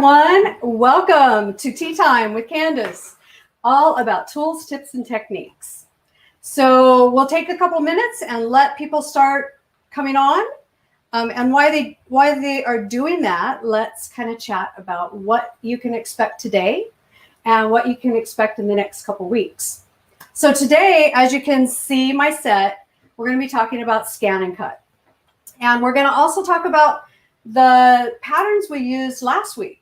everyone. Welcome to Tea Time with Candace, all about tools, tips, and techniques. So we'll take a couple minutes and let people start coming on. And why they are doing that, let's kind of chat about what you can expect today and what you can expect in the next couple weeks. So today, as you can see my set, we're going to be talking about ScanNCut. And we're going to also talk about the patterns we used last week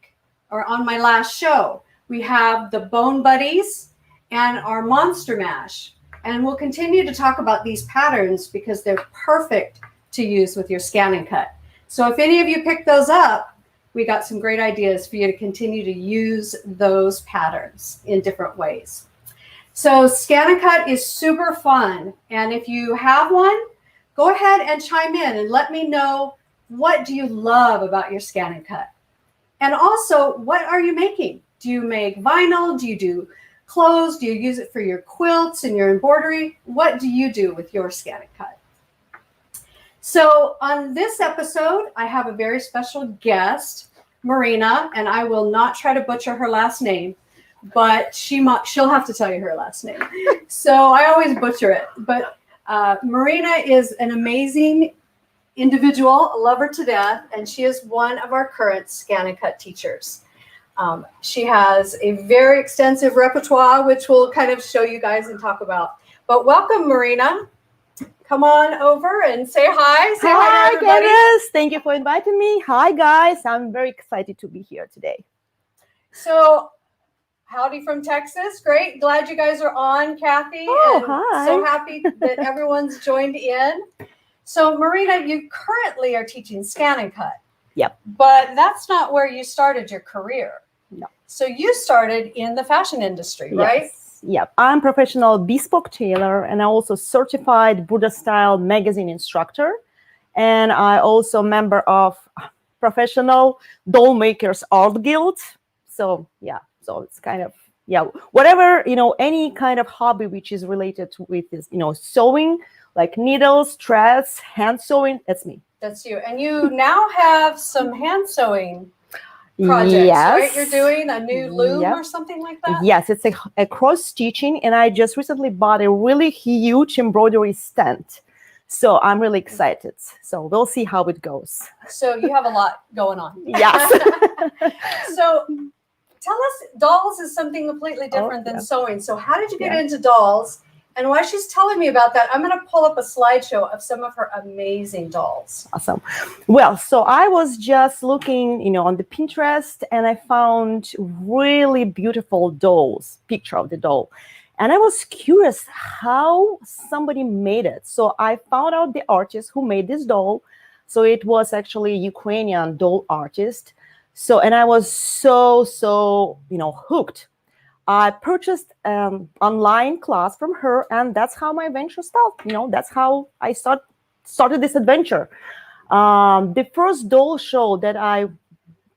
or on my last show. We have the Bone Buddies and our Monster Mash. And we'll continue to talk about these patterns because they're perfect to use with your ScanNCut. So if any of you pick those up, we got some great ideas for you to continue to use those patterns in different ways. So ScanNCut is super fun. And if you have one, go ahead and chime in and let me know, what do you love about your ScanNCut? And also, what are you making? Do you make vinyl? Do you do clothes? Do you use it for your quilts and your embroidery? What do you do with your ScanNCut? So on this episode, I have a very special guest, Marina, and I will not try to butcher her last name, but she'll have to tell you her last name. So I always butcher it. But Marina is an amazing individual, love her to death, and she is one of our current ScanNCut teachers. She has a very extensive repertoire, which we'll kind of show you guys and talk about. But welcome, Marina. Come on over and say hi. Say hi to everybody. Candace. Thank you for inviting me. Hi, guys. I'm very excited to be here today. So, howdy from Texas. Great. Glad you guys are on, Kathy. Oh, and hi. So happy that everyone's joined in. So, Marina, you currently are teaching ScanNCut. Yep. But that's not where you started your career. No. So you started in the fashion industry, right? Yes. Yep. I'm Professional Bespoke Taylor, and I also certified Burda style magazine instructor. And I also member of Professional Doll Makers Art Guild. So yeah, so it's kind of, yeah, whatever, any kind of hobby which is related with this, sewing, like needles, threads, hand sewing, that's me. That's you. And you now have some hand sewing projects, yes. right? You're doing a new loom or something like that? Yes, it's a cross stitching, and I just recently bought a really huge embroidery stand. So I'm really excited. So we'll see how it goes. So you have a lot going on. Yes. So tell us, dolls is something completely different than sewing. So how did you get into dolls? And while she's telling me about that, I'm going to pull up a slideshow of some of her amazing dolls. Awesome. Well, so I was just looking, on the Pinterest, and I found really beautiful dolls, picture of the doll. And I was curious how somebody made it. So I found out the artist who made this doll. So it was actually a Ukrainian doll artist. So, and I was so, hooked. I purchased an online class from her, and that's how my venture started. That's how I started this adventure. The first doll show that I,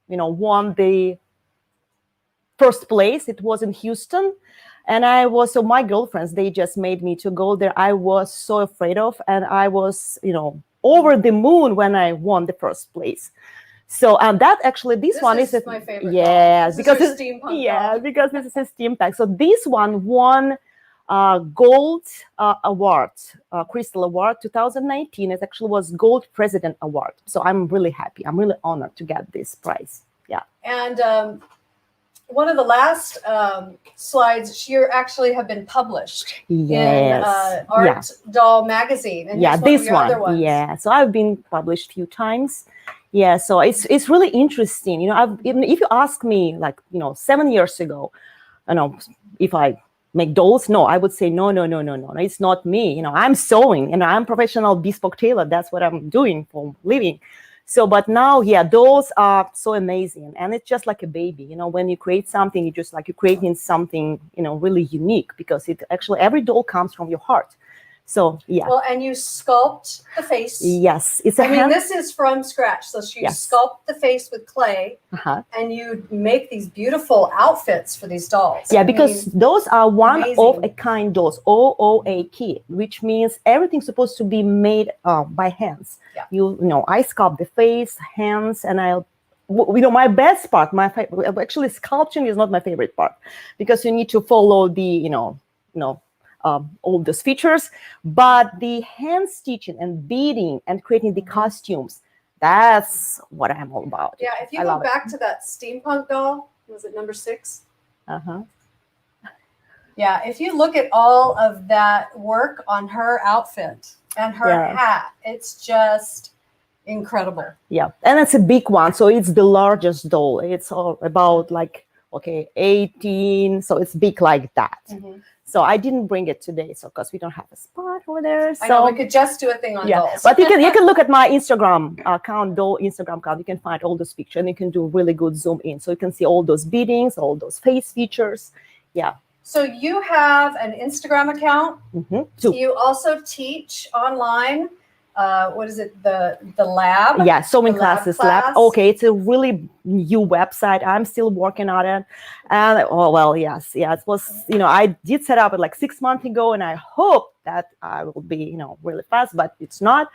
won the first place, it was in Houston. And so my girlfriends, they just made me to go there. I was so afraid of, and I was, over the moon when I won the first place. So that actually, this one is my favorite. Yes, because it's steampunk. Yeah, because this is a steampunk. So this one won gold award, Crystal Award 2019. It actually was Gold President Award. So I'm really happy. I'm really honored to get this prize. Yeah. And one of the last slides, you actually have been published in ArtDoll magazine. And this one. Other ones. Yeah. So I've been published a few times. Yeah, so it's really interesting. If you ask me, 7 years ago, if I make dolls, no, I would say no, it's not me. I'm sewing, I'm Professional Bespoke Taylor. That's what I'm doing for a living. So, but now, dolls are so amazing, and it's just like a baby. When you create something, you're creating something, really unique, because it actually, every doll comes from your heart. So, yeah. Well, and you sculpt the face. Yes. This is from scratch. So you sculpt the face with clay, and you make these beautiful outfits for these dolls. Yeah, because those are one-of-a-kind dolls, OOAK, which means everything's supposed to be made by hands. Yeah. I sculpt the face, hands, and I my best part, actually sculpting is not my favorite part, because you need to follow the, all those features, but the hand stitching and beading and creating the costumes, that's what I'm all about. Yeah, if you go back to that steampunk doll, was it number 6? Yeah, if you look at all of that work on her outfit and her hat, it's just incredible. Yeah, and it's a big one. So it's the largest doll. It's all about 18. So it's big like that. So I didn't bring it today, so because we don't have a spot over there. So I know, we could just do a thing on dolls. But you can look at my Instagram account, doll Instagram account. You can find all those pictures, and you can do really good zoom in, so you can see all those beadings, all those face features. Yeah. So you have an Instagram account. You also teach online. What is it? The lab? Yeah, sewing classes lab. Okay, it's a really new website. I'm still working on it. And it was, I did set up it like 6 months ago, and I hope that I will be, really fast, but it's not.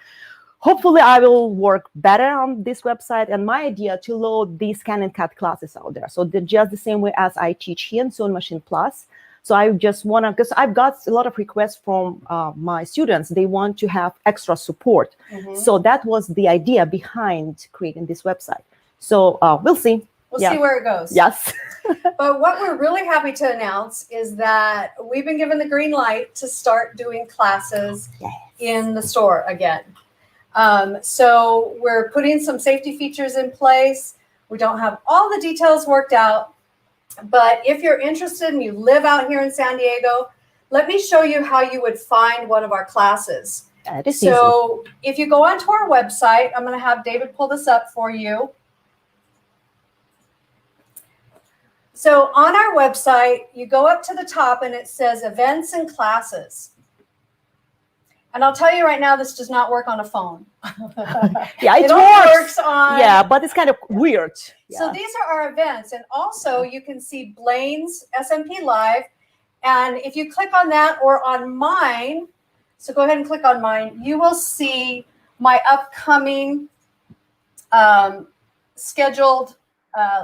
Hopefully I will work better on this website, and my idea to load these ScanNCut classes out there. So they're just the same way as I teach here in SewingMachinePlus. So I just want to, because I've got a lot of requests from my students. They want to have extra support. So that was the idea behind creating this website. So we'll see. We'll see where it goes. Yes. But what we're really happy to announce is that we've been given the green light to start doing classes in the store again. So we're putting some safety features in place. We don't have all the details worked out. But if you're interested and you live out here in San Diego, let me show you how you would find one of our classes. So if you go onto our website, I'm going to have David pull this up for you. So on our website, you go up to the top and it says events and classes. And I'll tell you right now, this does not work on a phone. It works on. Yeah, but it's kind of weird. So these are our events. And also you can see Blaine's SMP Live. And if you click on that or on mine, so go ahead and click on mine, you will see my upcoming scheduled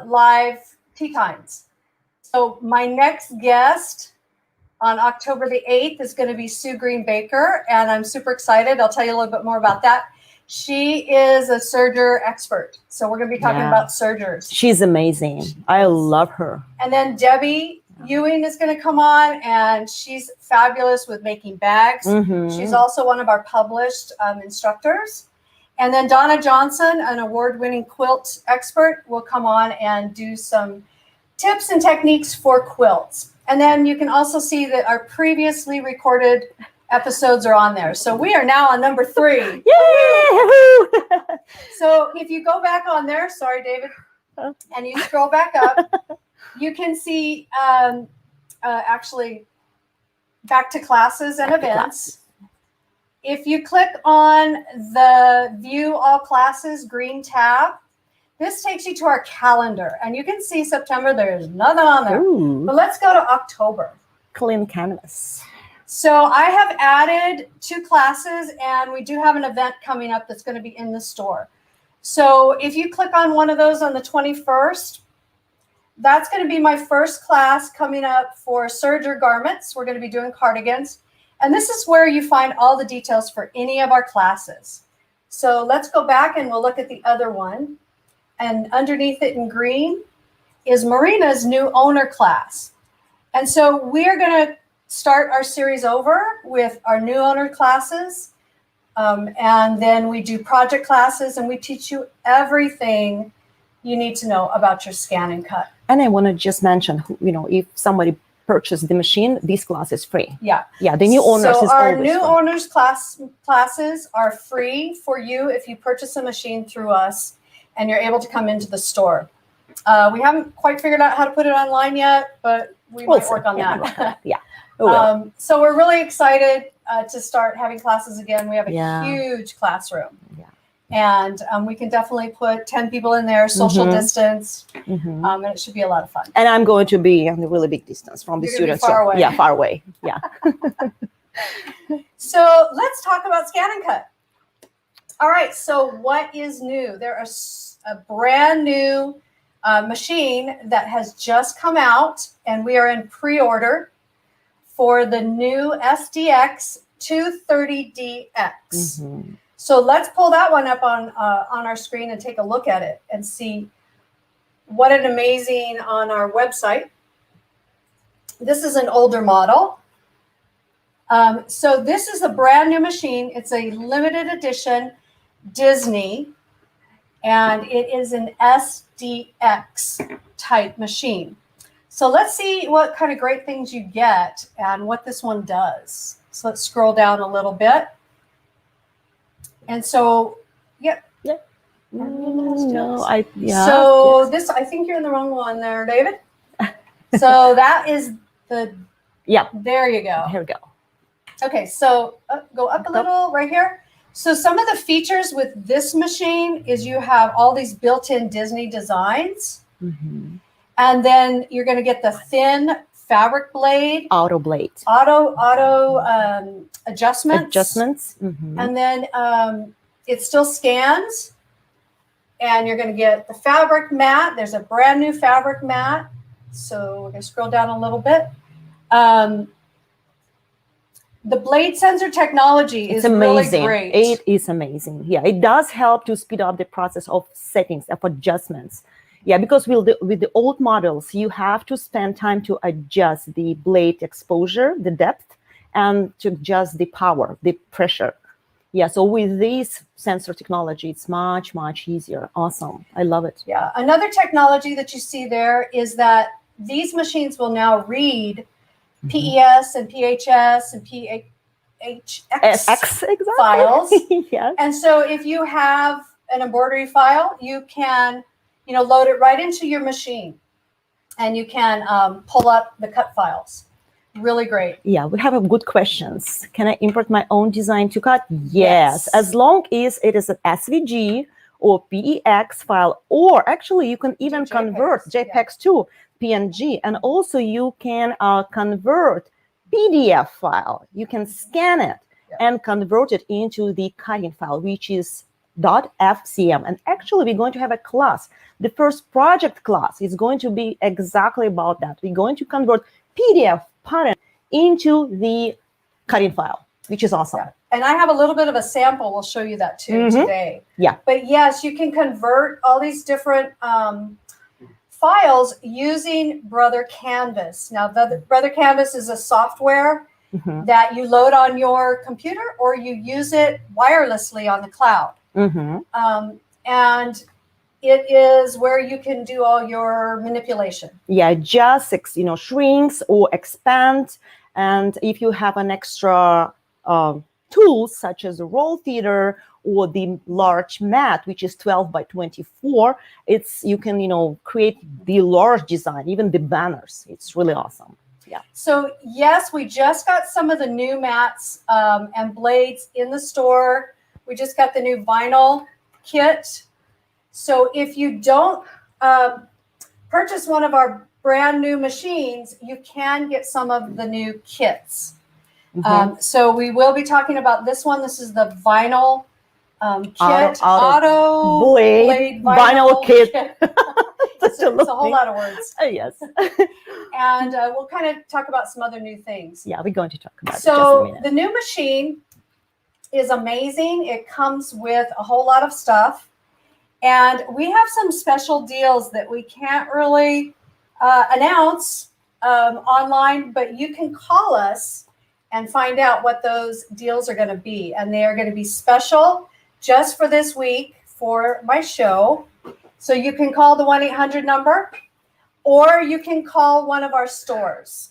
live tea times. So my next guest on October the 8th is going to be Sue Green Baker, and I'm super excited. I'll tell you a little bit more about that. She is a serger expert, so we're going to be talking about sergers. She's amazing. I love her. And then Debbie Ewing is going to come on, and she's fabulous with making bags. She's also one of our published instructors. And then Donna Johnson, an award-winning quilt expert, will come on and do some tips and techniques for quilts. And then you can also see that our previously recorded episodes are on there. So we are now on number 3. Yay! So if you go back on there, sorry, David, and you scroll back up, you can see actually back to classes and events. If you click on the View All Classes green tab, this takes you to our calendar, and you can see September, there's nothing on there. But let's go to October. Clean canvas. So I have added 2 classes, and we do have an event coming up that's going to be in the store. So if you click on one of those on the 21st, that's going to be my first class coming up for serger garments. We're going to be doing cardigans. And this is where you find all the details for any of our classes. So let's go back and we'll look at the other one. And underneath it in green is Marina's new owner class. And so we're going to start our series over with our new owner classes. And then we do project classes, and we teach you everything you need to know about your ScanNCut. And I want to just mention, if somebody purchased the machine, this class is free. Yeah, the new owners is our always new free. owners classes are free for you if you purchase a machine through us and you're able to come into the store. We haven't quite figured out how to put it online yet, but we'll might work on that. So we're really excited to start having classes again. We have a huge classroom. And we can definitely put 10 people in there, social distance, and it should be a lot of fun. And I'm going to be on a really big distance from the students. Far away. Yeah, far away. Yeah. So let's talk about ScanNCut. All right, so what is new? There are a brand new machine that has just come out, and we are in pre-order for the new SDX 230DX. Mm-hmm. So let's pull that one up on our screen and take a look at it and see what an amazing on our website. This is an older model. So this is a brand new machine. It's a limited edition Disney, and it is an SDX type machine. So let's see what kind of great things you get and what this one does. So let's scroll down a little bit. And so, yep. Yeah. So yes. this, I think you're in the wrong one there, David. So that is the, yeah. There you go. Here we go. Okay, so go up a little right here. So some of the features with this machine is you have all these built-in Disney designs. Mm-hmm. And then you're going to get the thin fabric blade. Auto blade. Auto adjustments. Mm-hmm. And then it still scans. And you're going to get the fabric mat. There's a brand new fabric mat. So we're going to scroll down a little bit. The blade sensor technology is amazing. Really great. It is amazing. Yeah, it does help to speed up the process of settings, of adjustments. Yeah, because with the old models, you have to spend time to adjust the blade exposure, the depth, and to adjust the power, the pressure. Yeah, so with this sensor technology, it's much, much easier. Awesome. I love it. Yeah, another technology that you see there is that these machines will now read PES and PHS and PHX exactly. files. Yes. And so if you have an embroidery file, you can, load it right into your machine, and you can pull up the cut files. Really great. Yeah, we have good questions. Can I import my own design to cut? Yes. As long as it is an SVG or PEX file, or actually you can even convert JPEGs to PNG, and also you can convert PDF file. You can scan it and convert it into the cutting file, which is .fcm. And actually, we're going to have a class. The first project class is going to be exactly about that. We're going to convert PDF pattern into the cutting file, which is awesome. Yeah. And I have a little bit of a sample. We'll show you that too today. Yeah. But yes, you can convert all these different files using Brother Canvas. Now, Brother Canvas is a software that you load on your computer, or you use it wirelessly on the cloud. And it is where you can do all your manipulation. Yeah, just shrinks or expand. And if you have an extra tools such as a roll feeder or the large mat, which is 12 by 24, you can create the large design, even the banners. It's really awesome. Yeah. So yes, we just got some of the new mats and blades in the store. We just got the new vinyl kit. So if you don't purchase one of our brand new machines, you can get some of the new kits. So we will be talking about this one. This is the vinyl kit, auto blade vinyl kit. It's a whole lot of words. Yes. And we'll kind of talk about some other new things. Yeah, we're going to talk about it so just a minute. The new machine is amazing. It comes with a whole lot of stuff. And we have some special deals that we can't really announce online, but you can call us and find out what those deals are going to be. And they are going to be special just for this week for my show. So you can call the 1-800 number, or you can call one of our stores.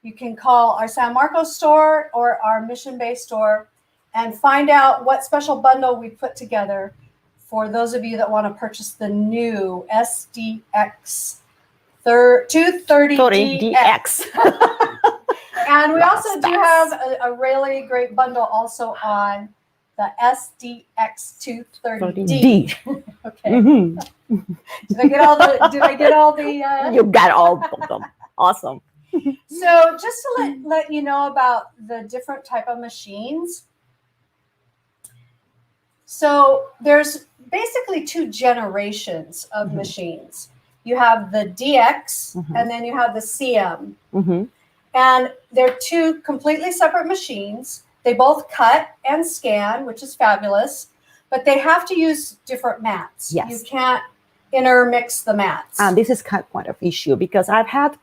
You can call our San Marcos store or our Mission Bay store and find out what special bundle we put together for those of you that want to purchase the new SDX 230DX. And we also do have a really great bundle also on the SDX 230D. Okay. Did I get all the You got all of them. Awesome. So just to let you know about the different type of machines. So there's basically two generations of machines. You have the DX and then you have the CM. And they're two completely separate machines. They both cut and scan, which is fabulous, but they have to use different mats. Yes. You can't intermix the mats. And this is quite an issue because I've had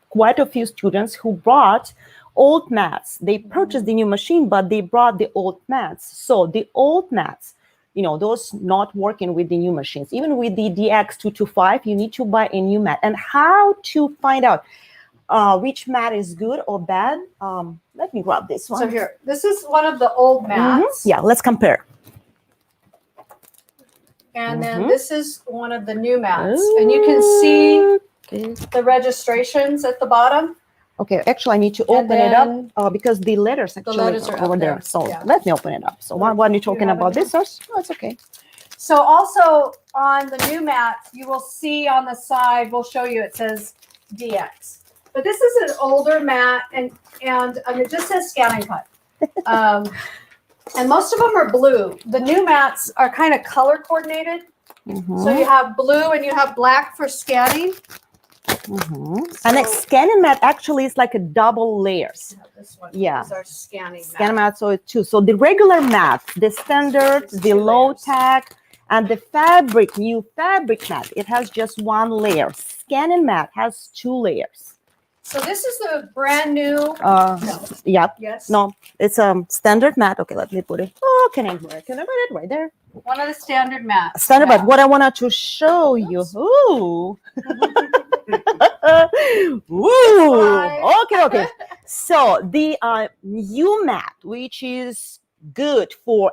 quite a few students who brought old mats. They purchased the new machine, but they brought the old mats. So the old mats, you know, those not working with the new machines. Even with the DX225, you need to buy a new mat. And how to find out which mat is good or bad? Let me grab this one. So here, this is one of the old mats. Yeah, let's compare. And then this is one of the new mats. And you can see the registrations at the bottom. Okay, actually, I need to open it up because the letters actually are over there. So let me open it up. So why are you talking about this? Oh, it's okay. So also on the new mat, you will see on the side, we'll show you, it says DX. But this is an older mat, and it just says ScanNCut. And most of them are blue. The new mats are kind of color coordinated. So you have blue and you have black for scanning. And the scanning mat actually is like a double layers. This one is our scanning mat. Scanning mat, so it's two. So the regular mat, the standard, the low tack, and the new fabric mat, it has just one layer. Scanning mat has 2 layers. So this is the brand new. Yep. Yes. No, it's a standard mat. Okay, let me put it. Oh, can I put it right there? One of the standard mats. Standard mat. What I wanted to show you. Ooh. Ooh. Okay. So the new mat, which is good for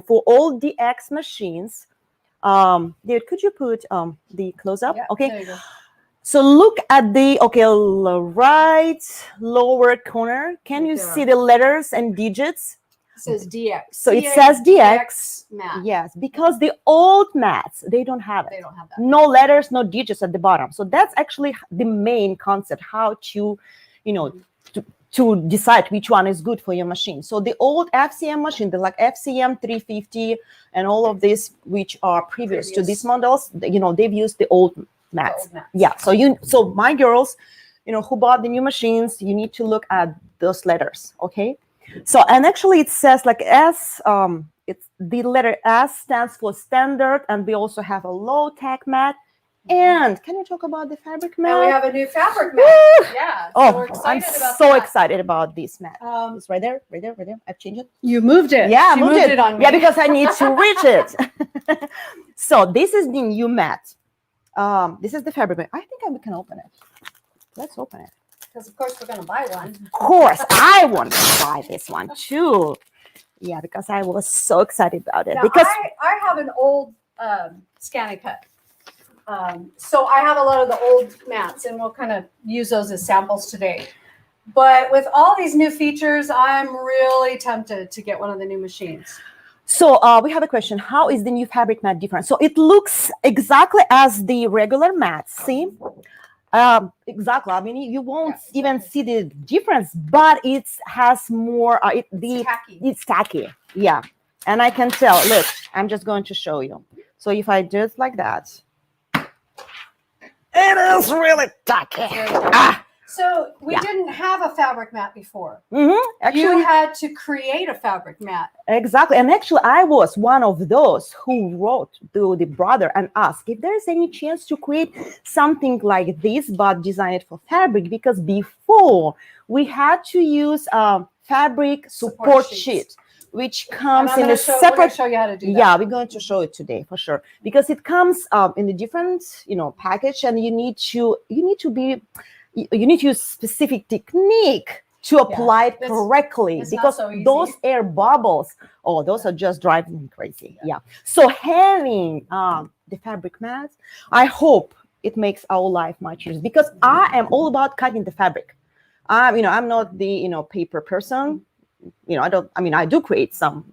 for all DX machines. Dude, could you put the close up? Yeah, okay. There you go. So look at the right lower corner. Can you see the letters and digits? It says DX. So it says DX. Mat. Yes, because the old mats, they don't have it. They don't have that. No letters, no digits at the bottom. So that's actually the main concept, how to, to decide which one is good for your machine. So the old FCM machine, the like FCM 350 and all of these, which are previous to these models, they've used the old mats. Yeah. So my girls, who bought the new machines, you need to look at those letters. Okay. So, and actually it says like S, it's the letter S stands for standard, and we also have a low tack mat. And can you talk about the fabric mat? And we have a new fabric mat. Yeah. So we're excited I'm about so that. excited about this mat. It's right there. I've changed it. You moved it. Yeah, you moved it on me. Yeah, because I need to reach it. So this is the new mat. This is the fabric mat. I think we can open it. Let's open it. Because of course we're going to buy one. Of course, I want to buy this one too. Yeah, because I was so excited about it. Now, because I have an old ScanNCut. So I have a lot of the old mats, and we'll kind of use those as samples today. But with all these new features, I'm really tempted to get one of the new machines. So we have a question. How is the new fabric mat different? So it looks exactly as the regular mat. See? Exactly. I mean, you won't even see the difference, but it has more. It's tacky. Yeah, and I can tell. Look, I'm just going to show you. So if I do it like that, it is really tacky. So we didn't have a fabric mat before. Actually, you had to create a fabric mat. Exactly. And actually, I was one of those who wrote to the brother and asked if there is any chance to create something like this, but design it for fabric, because before we had to use a fabric support sheet, which comes in a separate. We're going to show you how to do that. Yeah, we're going to show it today for sure, because it comes in a different, package, and you need to use specific technique to apply it correctly, because those air bubbles, those are just driving me crazy. Yeah. So having the fabric mat, I hope it makes our life much easier, because I am all about cutting the fabric. I'm not the, paper person. I do create some,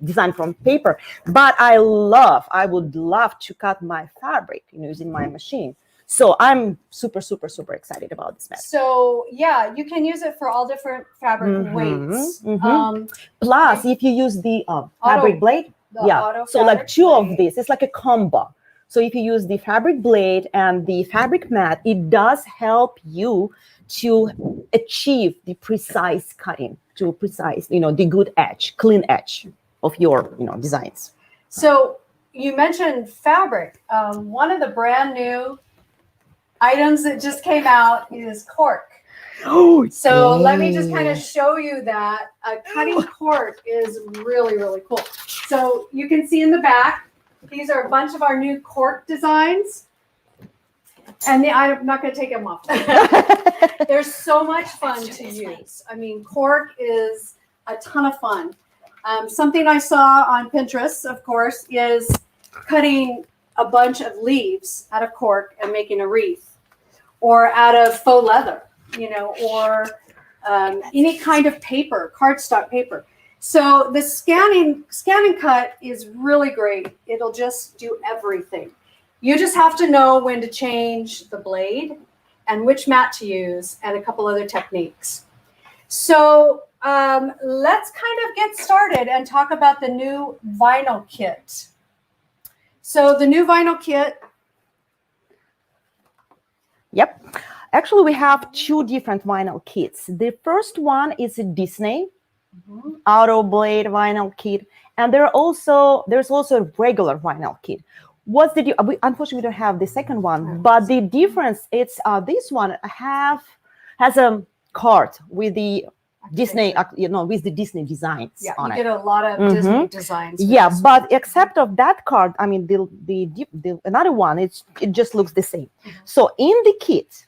design from paper, but I would love to cut my fabric, using my machine. So I'm super, super, super excited about this mat. So yeah, you can use it for all different fabric weights. Plus, if you use the fabric blade, Yeah, auto so like fabric two of blade. these, it's like a combo. So if you use the fabric blade and the fabric mat, it does help you to achieve the precise cutting, to precise, the good edge, clean edge of your, designs. So you mentioned fabric. One of the brand new items that just came out is cork. Oh, so let me just kind of show you that cutting cork is really, really cool. So you can see in the back, these are a bunch of our new cork designs. And I'm not going to take them off. They're so much fun to use. I mean, cork is a ton of fun. Something I saw on Pinterest, of course, is cutting a bunch of leaves out of cork and making a wreath, or out of faux leather, or any kind of paper, cardstock paper. So the ScanNCut is really great. It'll just do everything. You just have to know when to change the blade and which mat to use and a couple other techniques. So let's kind of get started and talk about the new vinyl kit. So the new vinyl kit. Yep. Actually, we have two different vinyl kits. The first one is a Disney auto blade vinyl kit, and there's also a regular vinyl kit. What's the unfortunately we don't have the second one, but the difference it's this one has a card with the Disney, with the Disney designs on it. You get a lot of Disney designs. Yeah, but except of that card, I mean the another one, it just looks the same. So in the kit,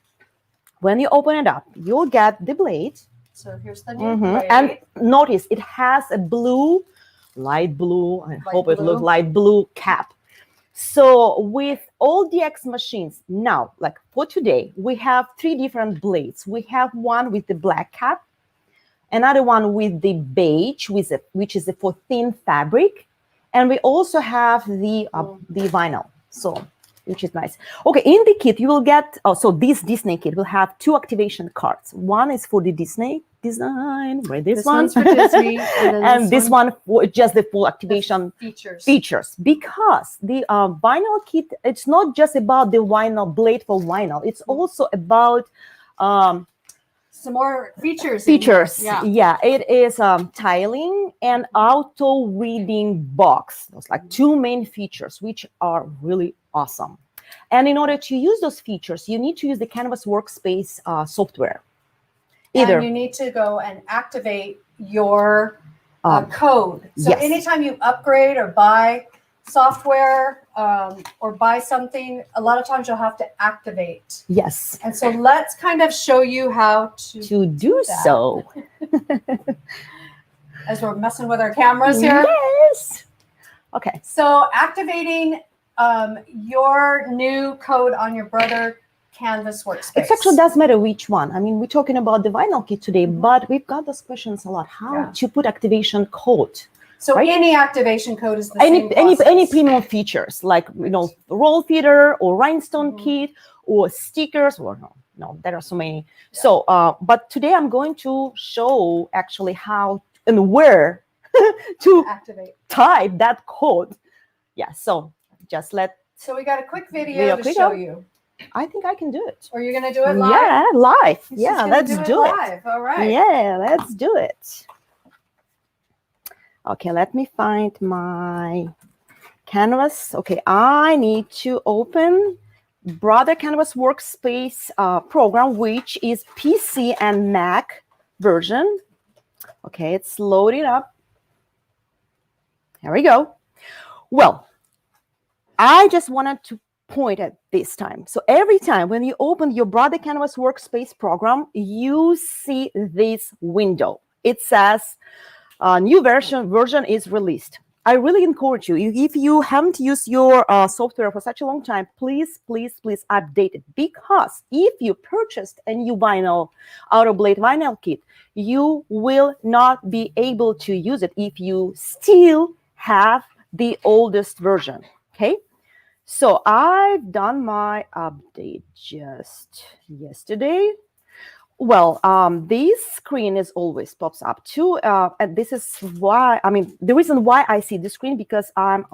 when you open it up, you'll get the blade. So here's the new blade. And notice it has a light blue. I hope it looks light blue cap. So with all DX machines now, like for today, we have three different blades. We have one with the black cap, another one with the beige, which is for thin fabric, and we also have the vinyl, so which is nice. Okay, in the kit you will get so this Disney kit will have two activation cards. One is for the Disney design, where this one's for Disney, and this one for just the full activation features. Because the vinyl kit, it's not just about the vinyl blade for vinyl, it's also about some more features. Yeah, it is tiling and auto reading box. Those like two main features, which are really awesome. And in order to use those features, you need to use the Canvas Workspace software. And you need to go and activate your code. So anytime you upgrade or buy software or buy something, a lot of times you'll have to activate. Yes. And so let's kind of show you how to do so. As we're messing with our cameras here. Yes. Okay. So activating your new code on your Burda Canvas workspace. It actually does matter which one. I mean, we're talking about the vinyl kit today, but we've got those questions a lot. How to put activation code? So any activation code is the same process. Any premium features like roll feeder or rhinestone kit or stickers or no, there are so many. Yeah. So but today I'm going to show actually how and where to type that code. Yeah, so just So we got a quick video to show you. I think I can do it. Are you going to do it live? Yeah, live. Yeah, let's do it. Live. All right. Yeah, let's do it. Okay, let me find my Canvas. Okay, I need to open Burda Canvas Workspace program, which is PC and Mac version. Okay, it's loading up. Here we go. Well, I just wanted to point at this time. So every time when you open your Burda Canvas Workspace program, you see this window. It says new version is released. I really encourage you, if you haven't used your software for such a long time, please update it, because if you purchased a new auto blade vinyl kit, you will not be able to use it if you still have the oldest version. Okay. So I've done my update just yesterday. Well, this screen is always pops up too, and this is why, the reason why I see this screen, because I'm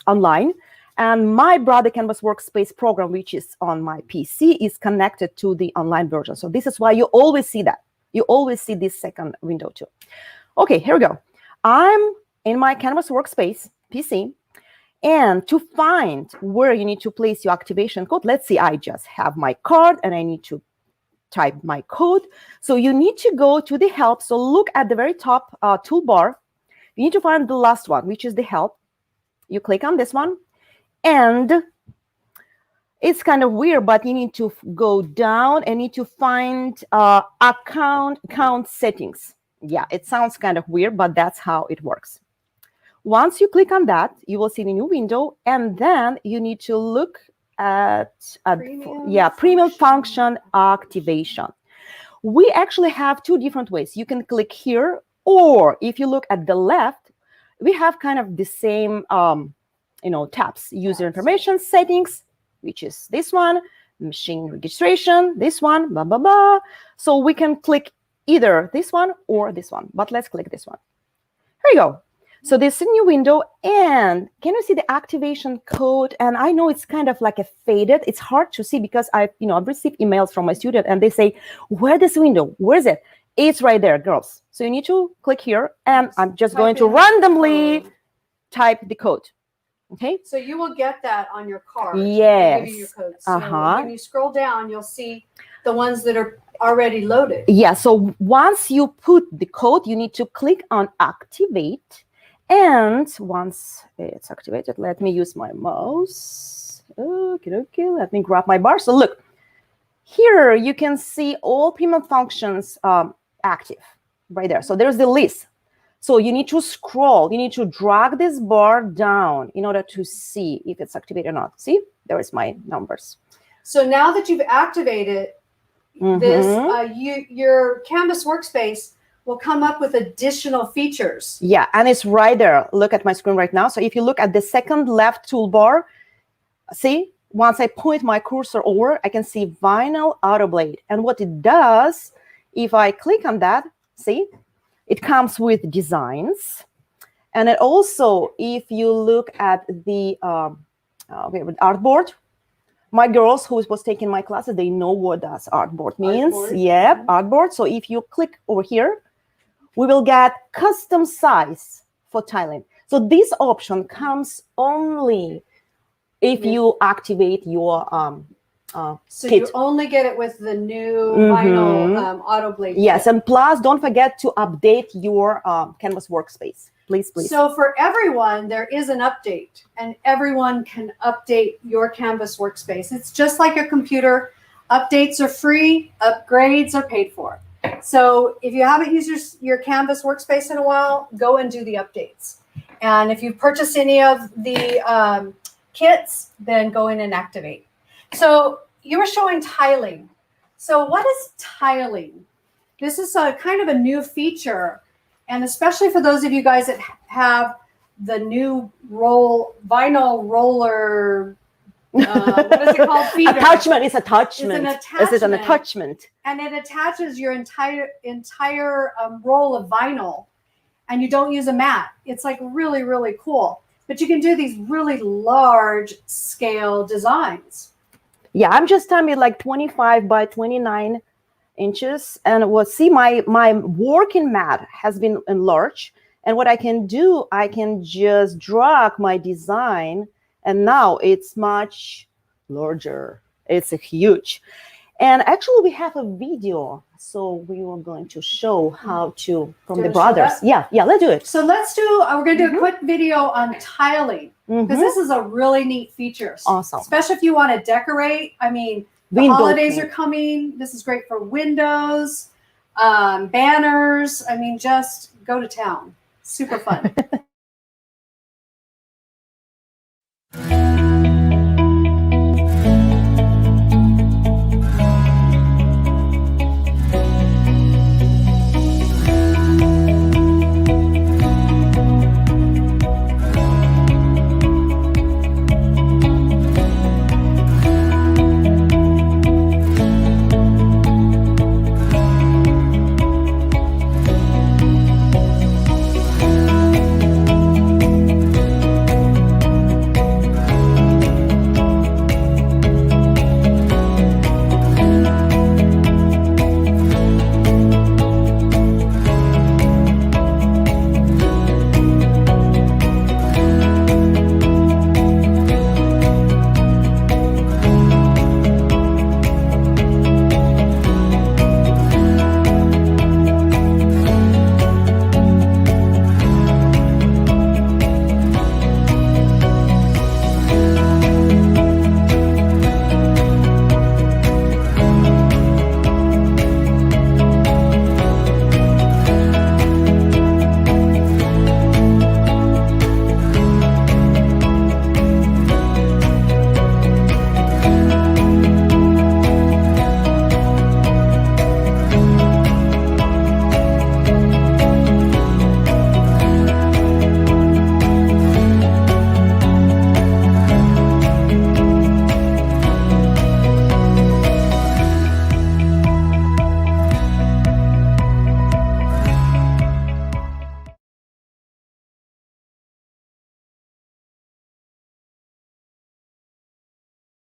online, and my Burda Canvas Workspace program, which is on my PC, is connected to the online version. So this is why you always see that. You always see this second window too. Okay, here we go. I'm in my Canvas Workspace PC, and to find where you need to place your activation code, let's see, I just have my card and I need to type my code. So you need to go to the help. So look at the very top toolbar. You need to find the last one, which is the help. You click on this one, and it's kind of weird, but you need to go down and need to find account settings. Yeah, it sounds kind of weird, but that's how it works. Once you click on that, you will see the new window, and then you need to look at premium function activation. We actually have two different ways. You can click here, or if you look at the left, we have kind of the same tabs: user information settings, which is this one, machine registration, this one, blah blah blah. So we can click either this one or this one, but let's click this one. Here you go. So this is a new window, and can you see the activation code? And I know it's kind of like a faded. It's hard to see because I've received emails from my student, and they say, "Where this window? Where is it?" It's right there, girls. So you need to click here, and I'm just going to randomly type the code. Okay. So you will get that on your card. Yes. Give you your code. So when you scroll down, you'll see the ones that are already loaded. Yeah. So once you put the code, you need to click on activate. And once it's activated, let me use my mouse. Okay, let me grab my bar. So look, here you can see all premium functions active right there. So there's the list. So you need to scroll. You need to drag this bar down in order to see if it's activated or not. See, there is my numbers. So now that you've activated this, your Canvas Workspace will come up with additional features. Yeah, and it's right there. Look at my screen right now. So if you look at the second left toolbar, see, once I point my cursor over, I can see vinyl auto blade. And what it does, if I click on that, see, it comes with designs. And it also, if you look at the artboard, my girls who was taking my classes, they know what does artboard means. Yep, artboard. So if you click over here, we will get custom size for tiling. So this option comes only if you activate your so kit. You only get it with the new vinyl auto blade. Yes, kit. and plus don't forget to update your Canvas Workspace. Please. So for everyone, there is an update, and everyone can update your Canvas Workspace. It's just like a computer. Updates are free, upgrades are paid for. So if you haven't used your Canvas Workspace in a while, go and do the updates. And if you purchase any of the kits, then go in and activate. So you were showing tiling. So what is tiling? This is a kind of a new feature. And especially for those of you guys that have the new vinyl roller, what is it called? Feeder. Attachment. It's attachment. It's an attachment. It's an attachment. And it attaches your entire roll of vinyl, and you don't use a mat. It's like really, really cool. But you can do these really large scale designs. Yeah, I'm just telling like 25 by 29 inches. And see, my working mat has been enlarged. And what I can do, I can just drag my design, and now it's much larger. It's huge. And actually, we have a video. So we were going to show how to, from the brothers. Yeah, let's do it. So let's we're going to do a quick video on tiling, because this is a really neat feature. Awesome. Especially if you want to decorate. I mean, the holidays are coming. This is great for windows, banners. I mean, just go to town. Super fun.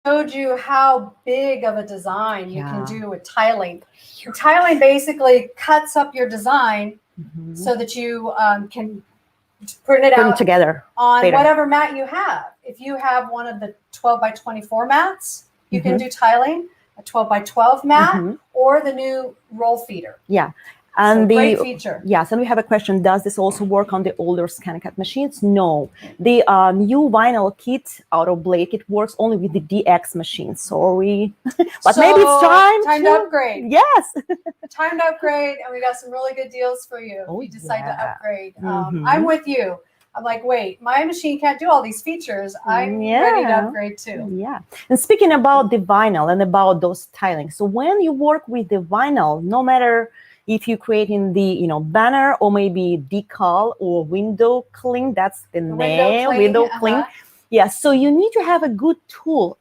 showed you how big of a design you can Yeah. do with tiling. Tiling basically cuts up your design so that you can print it Put them out together on later. whatever mat you have. If you have one of the 12 by 24 mats, you can do tiling, a 12 by 12 mat, or the new roll feeder. Yeah. So And great feature. Yes, and we have a question. Does this also work on the older ScanNCut machines? No. The new vinyl kit, Auto Blade, it works only with the DX machines. Sorry. But So, maybe it's time to upgrade. Yes. Time to upgrade, and we got some really good deals for you if you decide to upgrade. I'm with you. I'm like, wait, my machine can't do all these features. I'm ready to upgrade too. Yeah. And speaking about the vinyl and about those tiling, so when you work with the vinyl, no matter if you're creating the banner or maybe decal or window cling, that's the name, window cling. Yeah, so you need to have a good tool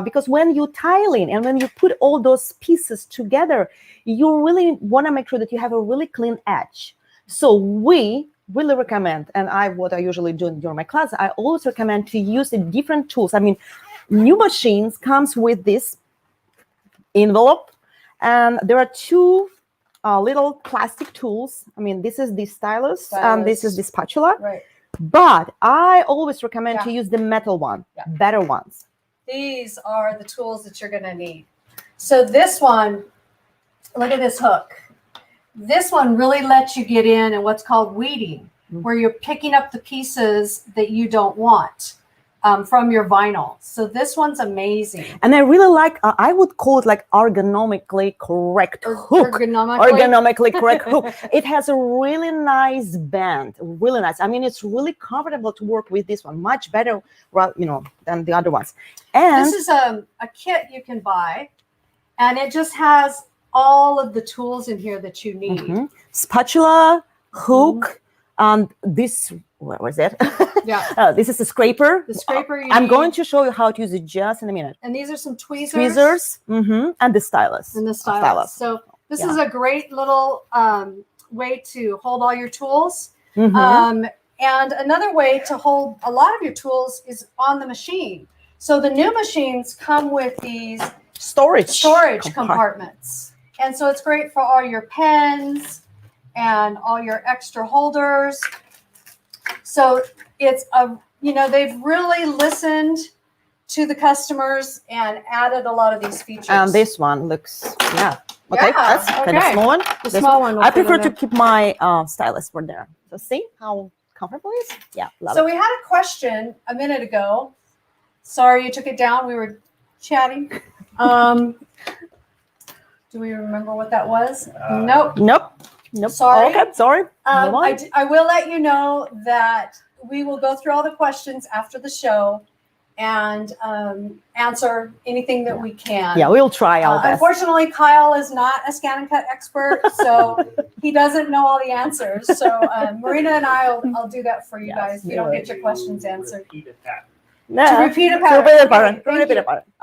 because when you tiling and when you put all those pieces together, you really want to make sure that you have a really clean edge. So we really recommend, and what I usually do during my class, I always recommend to use the different tools. I mean, new machines comes with this envelope, and there are two little plastic tools. I mean, this is the stylus, and this is the spatula. Right. But I always recommend to use the metal one, better ones. These are the tools that you're going to need. So this one, look at this hook. This one really lets you get in what's called weeding, where you're picking up the pieces that you don't want from your vinyl. So this one's amazing. And I really like, I would call it like ergonomically correct hook. Ergonomically correct hook. It has a really nice bend, really nice. I mean, it's really comfortable to work with this one, much better, than the other ones. And this is a kit you can buy, and it just has all of the tools in here that you need. Spatula, hook, this, where was it? This is a scraper. The scraper I'm going to show you how to use it just in a minute. And these are some tweezers. And the stylus. So this is a great little way to hold all your tools. And another way to hold a lot of your tools is on the machine. So the new machines come with these storage compartments. And so it's great for all your pens and all your extra holders. So it's they've really listened to the customers and added a lot of these features. And this one looks, that's kind of small one. The small one. I prefer to keep my stylus for there. So see how comfortable it is? Yeah, love it. So we had a question a minute ago. Sorry you took it down. We were chatting. Do we remember what that was? Nope. Sorry. Okay, sorry. I will let you know that we will go through all the questions after the show and answer anything that we can. Yeah, we'll try our best. Unfortunately, Kyle is not a ScanNCut expert, so he doesn't know all the answers. So Marina and I'll do that for you guys if you don't get your questions answered. To repeat a pattern.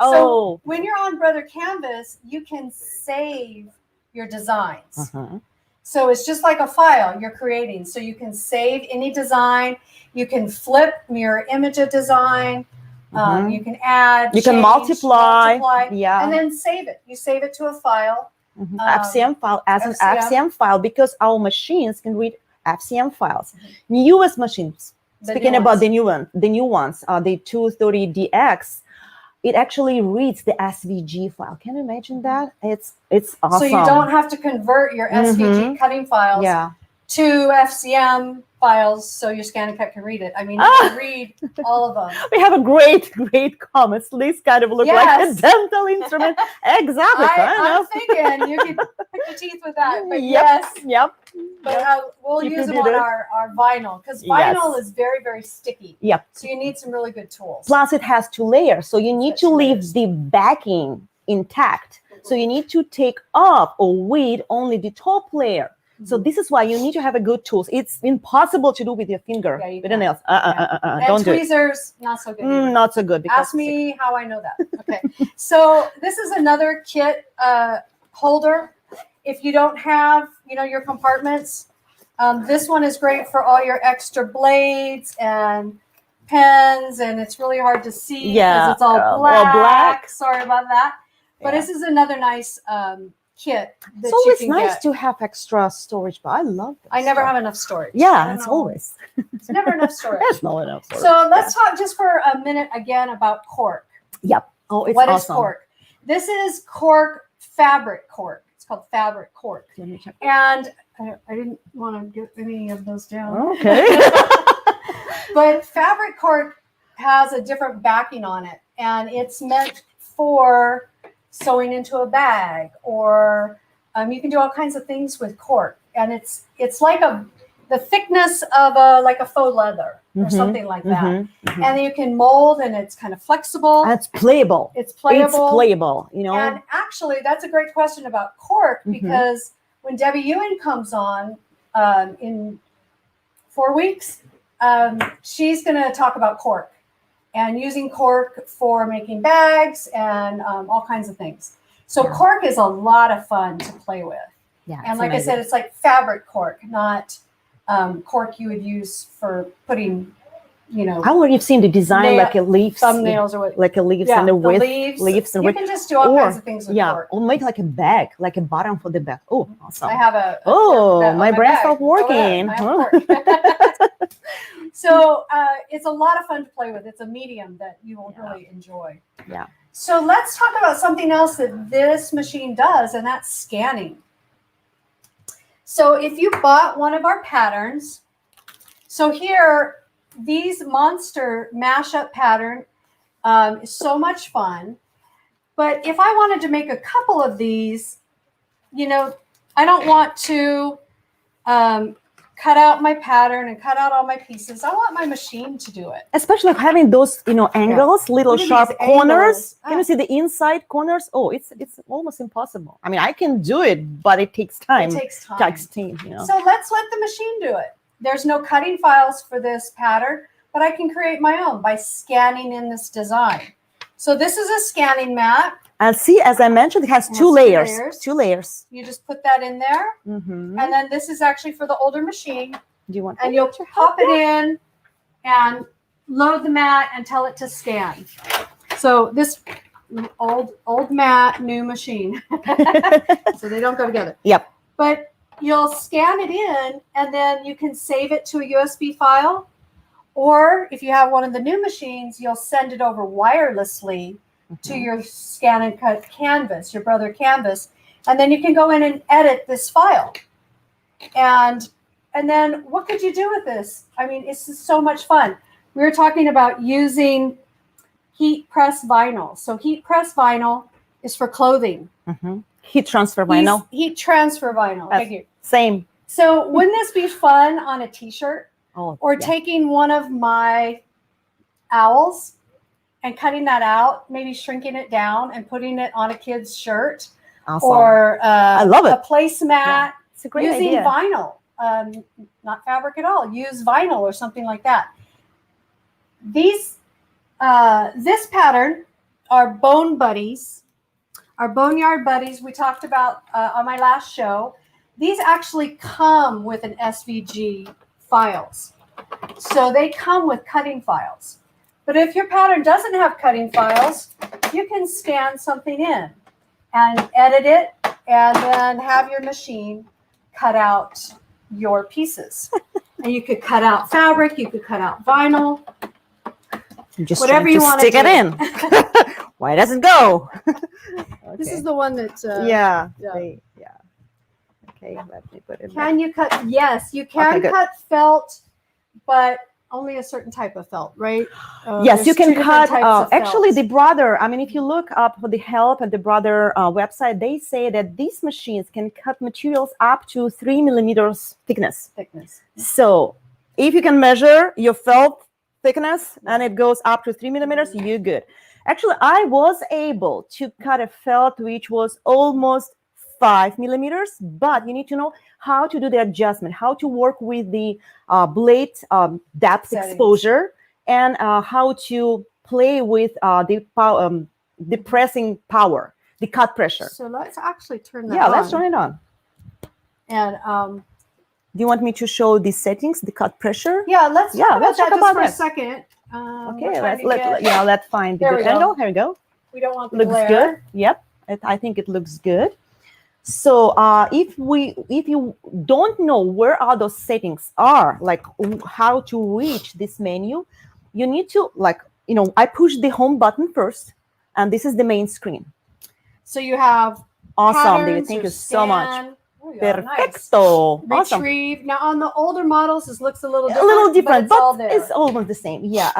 So when you're on Brother Canvas, you can save your designs. So it's just like a file you're creating. So you can save any design. You can flip, mirror image a design. You can add. You can multiply. Yeah. And then save it. You save it to a file. FCM file as an FCM file because our machines can read FCM files. Newest machines. Speaking about the new ones, the 230DX, it actually reads the SVG file. Can you imagine that? It's awesome. So you don't have to convert your SVG cutting files to FCM files so your ScanNCut can read it. I mean, you can read all of them. We have a great comments. These kind of look like a dental instrument. Exactly. I'm thinking you could pick the teeth with that. But But we'll use them on our vinyl because vinyl is very, very sticky. Yep. So you need some really good tools. Plus it has 2 layers. So you need to leave the backing intact. So you need to take off or weed only the top layer. So this is why you need to have a good tools. It's impossible to do with your finger, with a nail. Don't do it. Tweezers, not so good. Not so good. Ask me how I know that. Okay. So this is another kit holder. If you don't have, your compartments, this one is great for all your extra blades and pens, and it's really hard to see Yeah, because it's all black. all black. Sorry about that. But Yeah. this is another nice kit that It's always you can nice get. to have extra storage, but I love that I never stuff. have enough storage. I Yeah, don't it's know. always. It's never enough storage. There's not enough storage. So let's talk just for a minute again about cork. Yep. Oh, it's What is awesome. cork? This is cork, fabric cork. It's called fabric cork. Let me check. And I didn't want to get any of those down. Okay. But fabric cork has a different backing on it, and it's meant for sewing into a bag, or you can do all kinds of things with cork. And it's like the thickness of a faux leather or something like that. Mm-hmm. And you can mold, and it's kind of flexible. And it's playable. It's playable. It's playable, you know. And actually, that's a great question about cork, because when Debbie Ewan comes on in 4 weeks, she's going to talk about cork and using cork for making bags and all kinds of things. So cork is a lot of fun to play with. Yeah, And like I said, it's like fabric cork, not cork you would use for putting, I would have seen the design like a leaves, thumbnails or what. like a leaves Yeah, and the width, leaves and you can just do all kinds of things with cork. or make like a bag, like a bottom for the bag. Oh, awesome! I have my brain bag. stopped working. I have cork. So it's a lot of fun to play with. It's a medium that you will really enjoy. Yeah. So let's talk about something else that this machine does, and that's scanning. So if you bought one of our patterns, so here, these monster mashup pattern is so much fun. But if I wanted to make a couple of these, I don't want to cut out my pattern and cut out all my pieces. I want my machine to do it. Especially having those, angles, little sharp corners. Angles. Can you see the inside corners? Oh, it's almost impossible. I mean, I can do it, but it takes time. It takes time. So let's let the machine do it. There's no cutting files for this pattern, but I can create my own by scanning in this design. So this is a scanning mat. And see, as I mentioned, it has two layers. Two layers. You just put that in there. Mm-hmm. And then this is actually for the older machine. Do you want? And you'll pop it in and load the mat and tell it to scan. So this old mat, new machine. So they don't go together. Yep. But you'll scan it in, and then you can save it to a USB file. Or if you have one of the new machines, you'll send it over wirelessly to your ScanNCut canvas, your brother canvas, and then you can go in and edit this file. And then what could you do with this? I mean, it's just so much fun. We were talking about using heat press vinyl. So heat press vinyl is for clothing. Mm-hmm. Heat transfer vinyl. Heat transfer vinyl. Thank you. Same. So wouldn't this be fun on a t-shirt? Or taking one of my owls and cutting that out, maybe shrinking it down and putting it on a kid's shirt. Awesome. Or I love it. A placemat. Yeah. It's a great using idea. vinyl, not fabric at all. Use vinyl or something like that. This pattern are Bone Buddies, our Boneyard Buddies we talked about on my last show. These actually come with an SVG files. So they come with cutting files. But if your pattern doesn't have cutting files, you can scan something in and edit it, and then have your machine cut out your pieces. And you could cut out fabric, you could cut out vinyl, Just whatever you want to stick it in. Why does it go? This is the one that. Yeah. Okay, let me put it. Can you cut? Yes, you can cut felt, but only a certain type of felt, right? Yes, you can cut. Actually, felt. the brother. I mean, if you look up for the help at the brother website, they say that these machines can cut materials up to 3 millimeters thickness. So, if you can measure your felt thickness and it goes up to 3 millimeters, you're good. Actually, I was able to cut a felt which was almost 5 millimeters, but you need to know how to do the adjustment, how to work with the blade depth exposure, and how to play with the pressing power, the cut pressure. So let's actually turn that on. Yeah, let's turn it on. And do you want me to show the settings, the cut pressure? yeah, let's talk about that just for a second. Okay, let's find the There good we go. angle. Here we go. We don't want the Looks glare. good. Yep, I think it looks good. So if you don't know where are those settings are, like how to reach this menu, you need to I push the home button first, and this is the main screen. So you have awesome, David. Thank you so much. Perfecto. Nice. Retrieve. Now on the older models, this looks a little different, but it's almost the same. Yeah.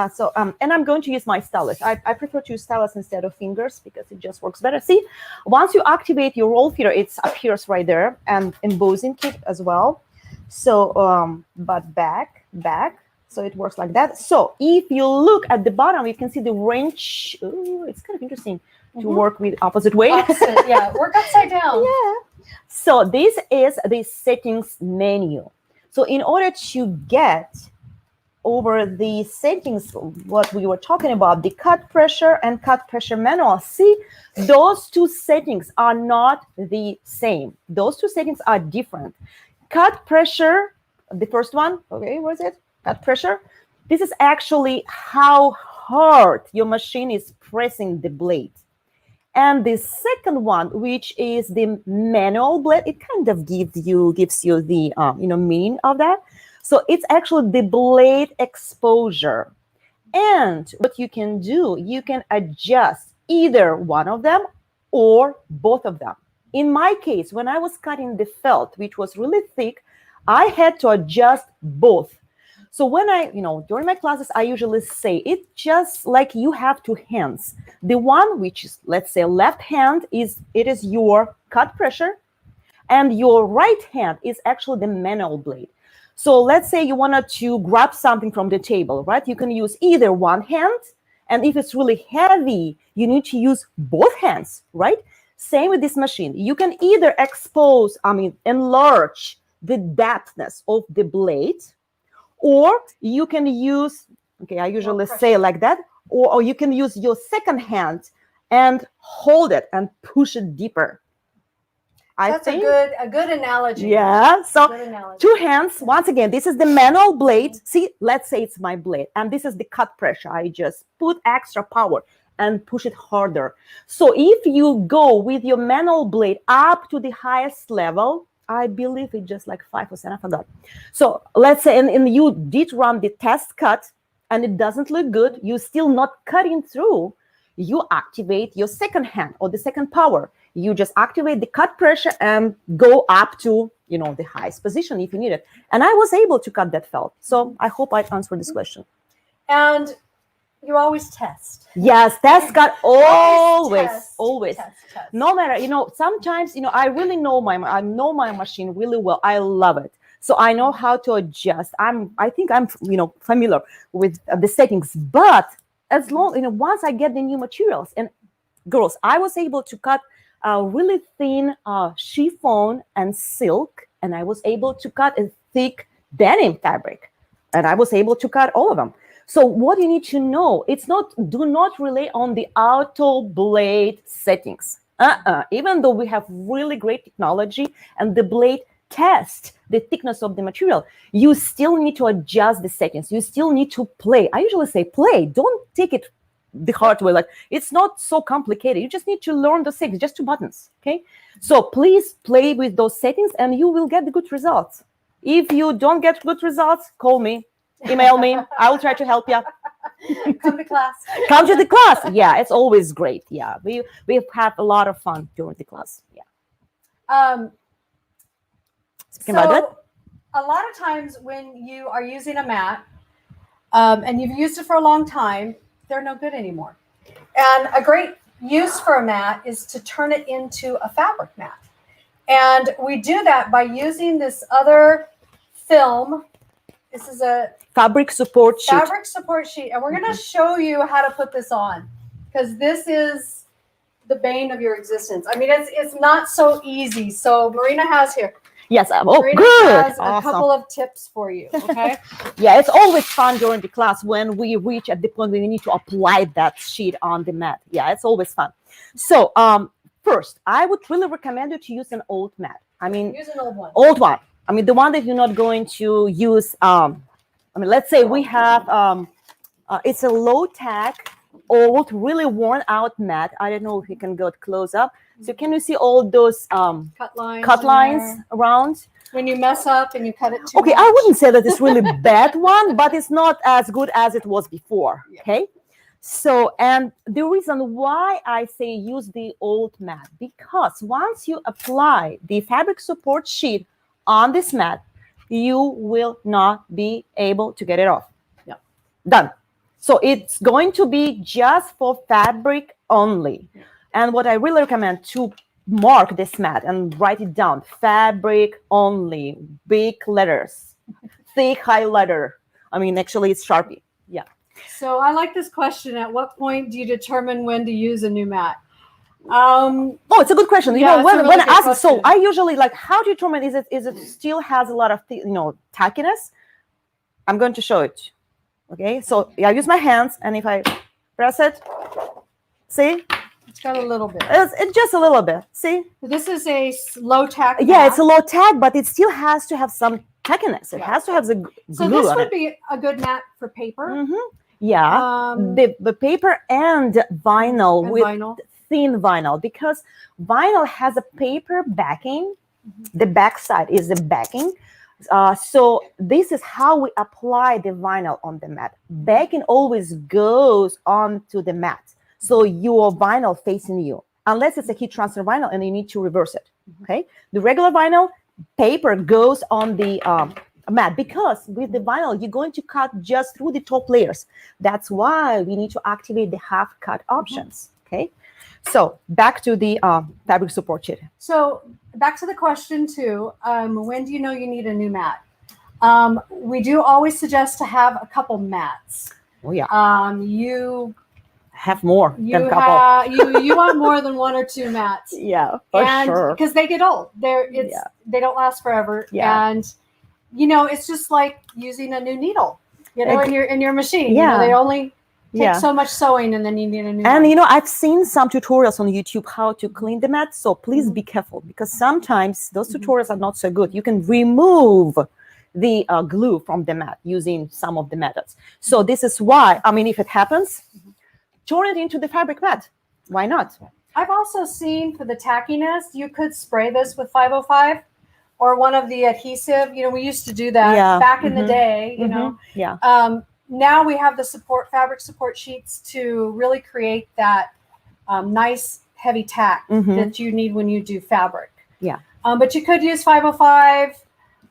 And I'm going to use my stylus. I prefer to use stylus instead of fingers because it just works better. See, once you activate your roll feeder, it appears right there, and embossing kit as well. So, but back. So it works like that. So if you look at the bottom, you can see the wrench. Ooh, it's kind of interesting to work with opposite way. Yeah, work upside down. Yeah. So this is the settings menu. So in order to get over the settings, what we were talking about, the cut pressure and cut pressure manual, see, those two settings are not the same. Those two settings are different. Cut pressure, the first one, okay, what is it? Cut pressure. This is actually how hard your machine is pressing the blade. And the second one, which is the manual blade, it kind of gives you the meaning of that. So it's actually the blade exposure. And what you can do, you can adjust either one of them or both of them. In my case, when I was cutting the felt, which was really thick, I had to adjust both. So when during my classes, I usually say it's just like you have two hands. The one which is, let's say, left hand is your cut pressure, and your right hand is actually the manual blade. So let's say you wanted to grab something from the table, right? You can use either one hand, and if it's really heavy, you need to use both hands, right? Same with this machine. You can either enlarge the depthness of the blade, or you can use, I usually say like that, or you can use your second hand and hold it and push it deeper. That's a good analogy. Yeah, so two hands. Once again, this is the manual blade. See, let's say it's my blade, and this is the cut pressure. I just put extra power and push it harder. So if you go with your manual blade up to the highest level, I believe it's just like 5%, I forgot. So let's say, and you did run the test cut and it doesn't look good, you're still not cutting through, you activate your second hand or the second power. You just activate the cut pressure and go up to, the highest position if you need it. And I was able to cut that felt. So I hope I answered this question. And you always test. Yes, test cut always. Test. No matter, sometimes, I really know my machine really well. I love it. So I know how to adjust. I think I'm familiar with the settings. But as long, once I get the new materials, and girls, I was able to cut really thin chiffon and silk, and I was able to cut a thick denim fabric, and I was able to cut all of them. So what you need to know, do not rely on the auto blade settings. Even though we have really great technology and the blade tests the thickness of the material, you still need to adjust the settings. You still need to play. I usually say play. Don't take it the hard way. Like, it's not so complicated. You just need to learn the settings, just 2 buttons, okay? So please play with those settings and you will get the good results. If you don't get good results, call me. Email me. I will try to help you. Come to class. Come to the class. Yeah, it's always great. Yeah, we have a lot of fun during the class. Yeah. So a lot of times when you are using a mat and you've used it for a long time, they're no good anymore. And a great use for a mat is to turn it into a fabric mat. And we do that by using this other film. This is a fabric support sheet. And we're going to show you how to put this on, because this is the bane of your existence. I mean, it's not so easy. So Marina has here. Yes. Marina has a couple of tips for you. Okay. Yeah, it's always fun during the class when we reach at the point where we need to apply that sheet on the mat. Yeah, it's always fun. So first, I would really recommend you to use an old mat. Use an old one. Old one. The one that you're not going to use. Let's say we have It's a low-tech, old, really worn-out mat. I don't know if you can go close up. So can you see all those cut lines there. around? When you mess up and you cut it too Okay, much. I wouldn't say that it's really bad one, but it's not as good as it was before. Yeah. Okay. So, and the reason why I say use the old mat, because once you apply the fabric support sheet on this mat, you will not be able to get it off. Yeah. Done. So it's going to be just for fabric only. Yeah. And what I really recommend to mark this mat and write it down, fabric only, big letters, thick highlighter. I mean, actually it's Sharpie. Yeah. So I like this question. At what point do you determine when to use a new mat? Oh, it's a good question. You know, when I ask, so I usually like, how do you determine is it still has a lot of tackiness? I'm going to show it. Okay, so I use my hands, and if I press it, see, it's got a little bit. It's just a little bit. See, this is a low tack. Yeah, it's a low tack, but it still has to have some tackiness. It has to have the glue. So this would be a good mat for paper. Mm-hmm. Yeah, the paper and vinyl thin vinyl, because vinyl has a paper backing. The back side is the backing. So this is how we apply the vinyl on the mat. Backing always goes onto the mat, so your vinyl facing you, unless it's a heat transfer vinyl and you need to reverse it. Okay, the regular vinyl paper goes on the mat, because with the vinyl you're going to cut just through the top layers. That's why we need to activate the half cut options. Okay, so back to the fabric support sheet. So back to the question too, when do you know you need a new mat? We do always suggest to have a couple mats. Oh yeah. You have more than a couple. you want more than one or two mats. Yeah, for sure. Because they get old. They don't last forever. Yeah. And it's just like using a new needle, in your machine. Yeah. They only take so much sewing, and then you need a new one. And I've seen some tutorials on YouTube how to clean the mat. So please be careful, because sometimes those tutorials are not so good. You can remove the glue from the mat using some of the methods. So this is why, if it happens, turn it into the fabric mat. Why not? I've also seen for the tackiness, you could spray this with 505 or one of the adhesive. We used to do that back in the day, Yeah. Now we have the fabric support sheets to really create that nice heavy tack that you need when you do fabric. Yeah. But you could use 505.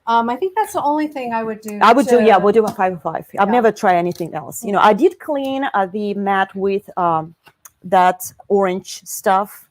I think that's the only thing I would do. We'll do a 505. I've never tried anything else. I did clean the mat with that orange stuff.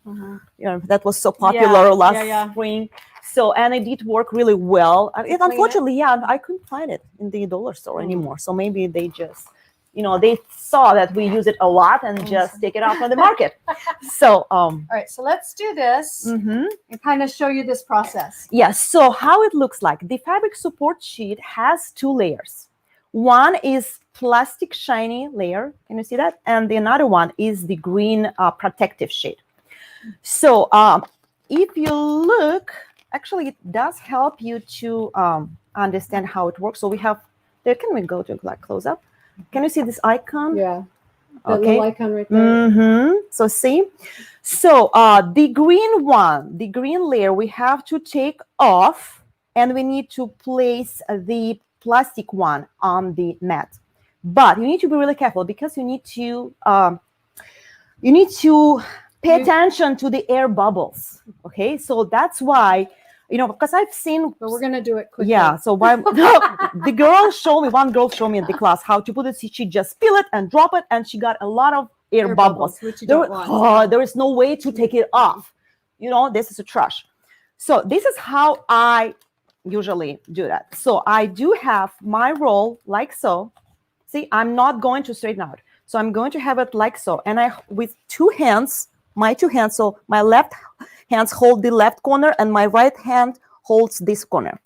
That was so popular last spring. So, and it did work really well. Unfortunately, I couldn't find it in the dollar store anymore. So maybe they just, they saw that we use it a lot and just take it out from the market. So, all right, so let's do this and kind of show you this process. Yes. So how it looks like, the fabric support sheet has two layers. One is plastic shiny layer. Can you see that? And the another one is the green protective sheet. So if you look, actually, it does help you to understand how it works. So we have there. Can we go to close up? Can you see this icon? Yeah. That little icon right there. So see, so the green layer, we have to take off, and we need to place the plastic one on the mat. But you need to be really careful, because you need to pay attention to the air bubbles. Okay, so that's why. Because I've seen. But we're gonna do it quickly. Yeah. So one girl showed me in the class how to put it. She just peel it and drop it, and she got a lot of air bubbles. Which you don't want. There is no way to take it off. This is a trash. So this is how I usually do that. So I do have my roll like so. See, I'm not going to straighten out. So I'm going to have it like so, and with my two hands. So my left hands hold the left corner, and my right hand holds this corner.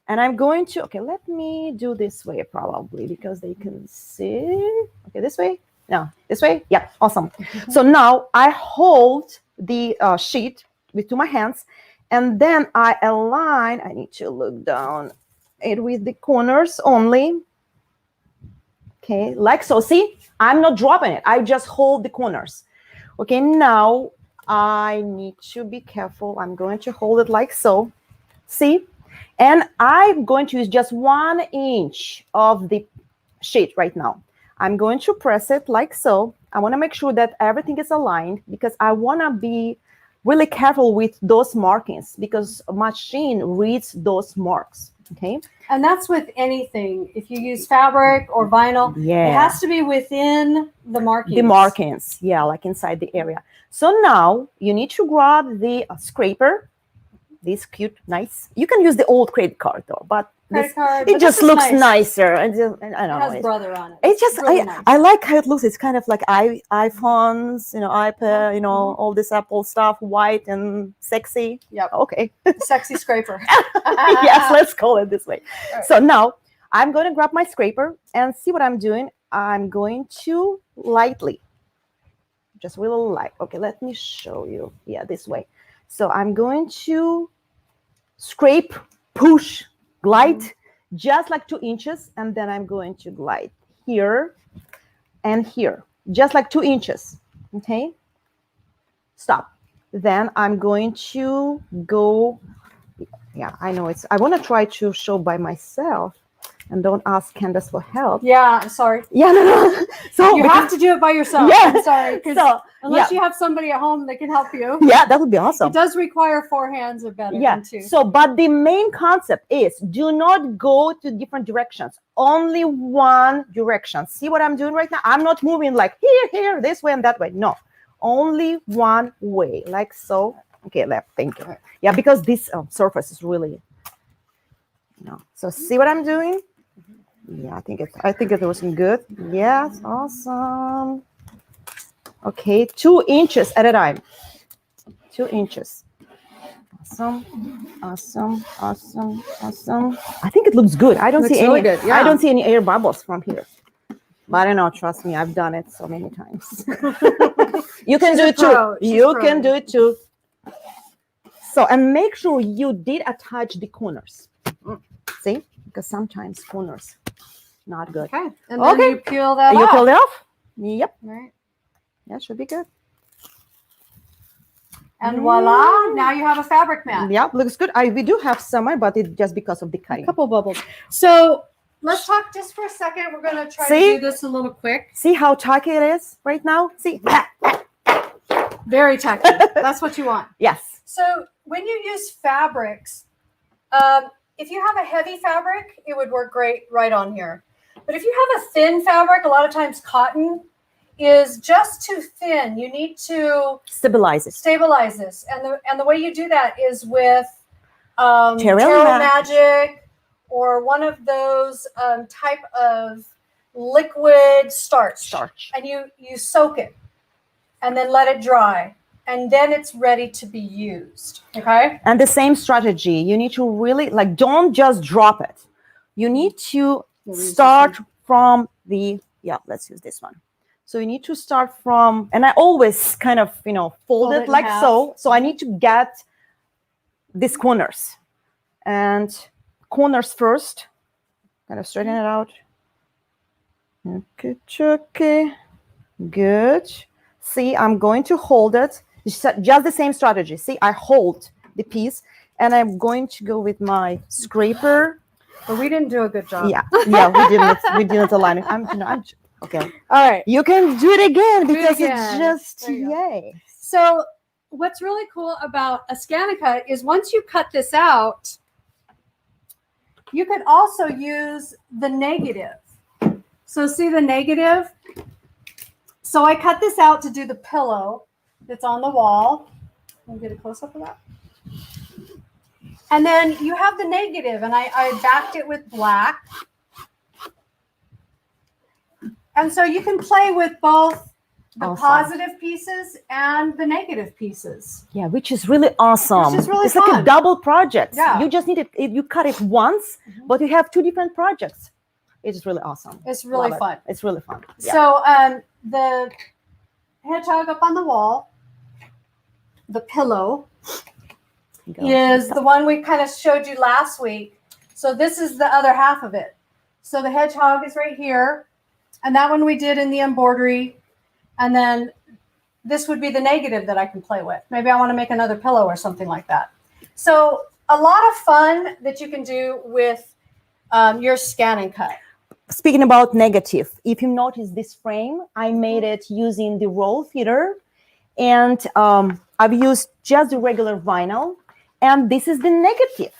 And I'm going to, let me do this way probably, because they can see. Okay, this way? No, this way? Yeah, awesome. So now I hold the sheet with my hands, and then I align. I need to look down it with the corners only. Okay, like so. See, I'm not dropping it. I just hold the corners. Okay, now I need to be careful. I'm going to hold it like so. See? And I'm going to use just 1 inch of the sheet right now. I'm going to press it like so. I want to make sure that everything is aligned because I want to be really careful with those markings because machine reads those marks. Okay. And that's with anything. If you use fabric or vinyl, Yeah. it has to be within the markings. The markings, yeah, like inside the area. So now you need to grab the scraper. This cute, nice. You can use the old credit card though, but it just looks nicer. And I don't know. It has brother on it. It's just really nice. I like how it looks. It's kind of like iPhones, iPad, all this Apple stuff, white and sexy. Yep. Okay. Sexy scraper. Yes, let's call it this way. Right. So now I'm going to grab my scraper and see what I'm doing. I'm going to lightly, just really light. Okay, let me show you. Yeah, this way. So I'm going to scrape, push, glide, just like 2 inches, and then I'm going to glide here and here, just like 2 inches. Okay, stop. Then I'm going to go. Yeah, I know I want to try to show by myself and don't ask Candace for help. Yeah, I'm sorry. Yeah, no. So you have to do it by yourself. Yeah. I'm sorry. So, unless you have somebody at home that can help you. Yeah, that would be awesome. It does require 4 hands or better than 2. So, but the main concept is do not go to different directions. Only one direction. See what I'm doing right now? I'm not moving like here, this way and that way. No, only one way, like so. Okay, left. Thank you. Yeah, because this surface is really, So see what I'm doing? Yeah, I think it was good. Yes, awesome. Okay, 2 inches at a time. 2 inches. Awesome. I think it looks good. I don't see any. Really good. Yeah. I don't see any air bubbles from here. But I don't know. Trust me, I've done it so many times. You can do it too. You can do it too. So, and make sure you did attach the corners. See, because sometimes corners not good. Okay, and then you peel that off. You peel it off. Yep. Right. That should be good. And voila, now you have a fabric mat. Yeah, looks good. We do have summer, but it's just because of the cutting. A couple bubbles. So let's talk just for a second. We're going to try to do this a little quick. See how tacky it is right now? See? Very tacky. That's what you want. Yes. So when you use fabrics, if you have a heavy fabric, it would work great right on here. But if you have a thin fabric, a lot of times cotton is just too thin. You need to stabilize it. Stabilize this. And the way you do that is with Terrell Magic or one of those type of liquid starch. And you soak it and then let it dry. And then it's ready to be used. Okay. And the same strategy. You need to really don't just drop it. You need to start from let's use this one. So you need to start from, and I always kind of, fold it like so. So I need to get these corners and corners first, kind of straighten it out. Okay. Good. See, I'm going to hold it. Just the same strategy. See, I hold the piece and I'm going to go with my scraper. But we didn't do a good job. Yeah, we didn't align it. I'm okay. All right. You can do it again because it's just yay. So what's really cool about a ScanNCut is once you cut this out, you could also use the negative. So see the negative? So I cut this out to do the pillow that's on the wall. Let me get a close-up of that. And then you have the negative, and I backed it with black. And so you can play with both the positive pieces and the negative pieces. Yeah, which is really awesome. It's like a double project. Yeah. You just need it. You cut it once, but you have 2 different projects. It's really awesome. It's really fun. It's really fun. Yeah. So the hedgehog up on the wall, the pillow, is the one we kind of showed you last week. So this is the other half of it. So the hedgehog is right here. And that one we did in the embroidery. And then this would be the negative that I can play with. Maybe I want to make another pillow or something like that. So a lot of fun that you can do with your ScanNCut. Speaking about negative, if you notice this frame, I made it using the roll feeder, and I've used just the regular vinyl, and this is the negative.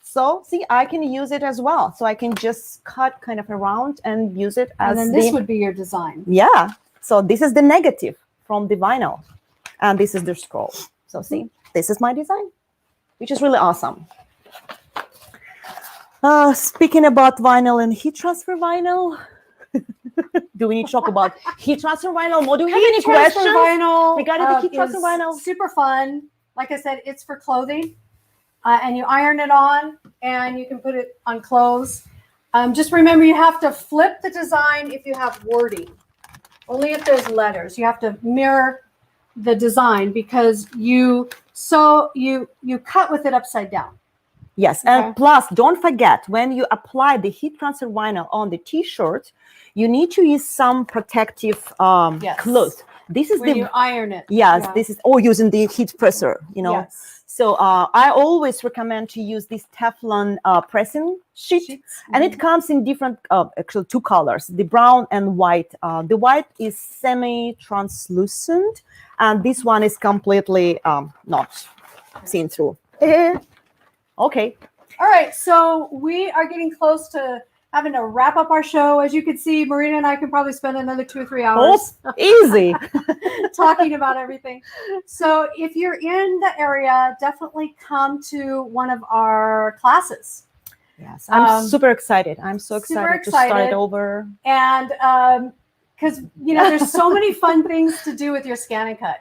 So see, I can use it as well. So I can just cut kind of around and use it as and then this would be your design. Yeah. So this is the negative from the vinyl, and this is the scroll. So see, this is my design, which is really awesome. Speaking about vinyl and heat transfer vinyl, do we need to talk about heat transfer vinyl? Mo, do we have any questions vinyl regarding the heat transfer vinyl? Super fun. Like I said, it's for clothing, and you iron it on, and you can put it on clothes. Just remember, you have to flip the design if you have wording. Only if there's letters. You have to mirror the design because you cut with it upside down. Yes, and plus, don't forget, when you apply the heat transfer vinyl on the T-shirt, you need to use some protective cloth. This is when you iron it. Yes, this is, or using the heat presser, you know. Yes. So I always recommend to use this Teflon pressing sheet, and it comes in different, actually 2 colors, the brown and white. The white is semi-translucent, and this one is completely not seen through. Okay. All right, so we are getting close to having to wrap up our show. As you can see, Marina and I can probably spend another 2 or 3 hours. Oh, easy. Talking about everything. So if you're in the area, definitely come to one of our classes. Yes, I'm super excited. I'm so excited to start over. And because, there's so many fun things to do with your ScanNCut.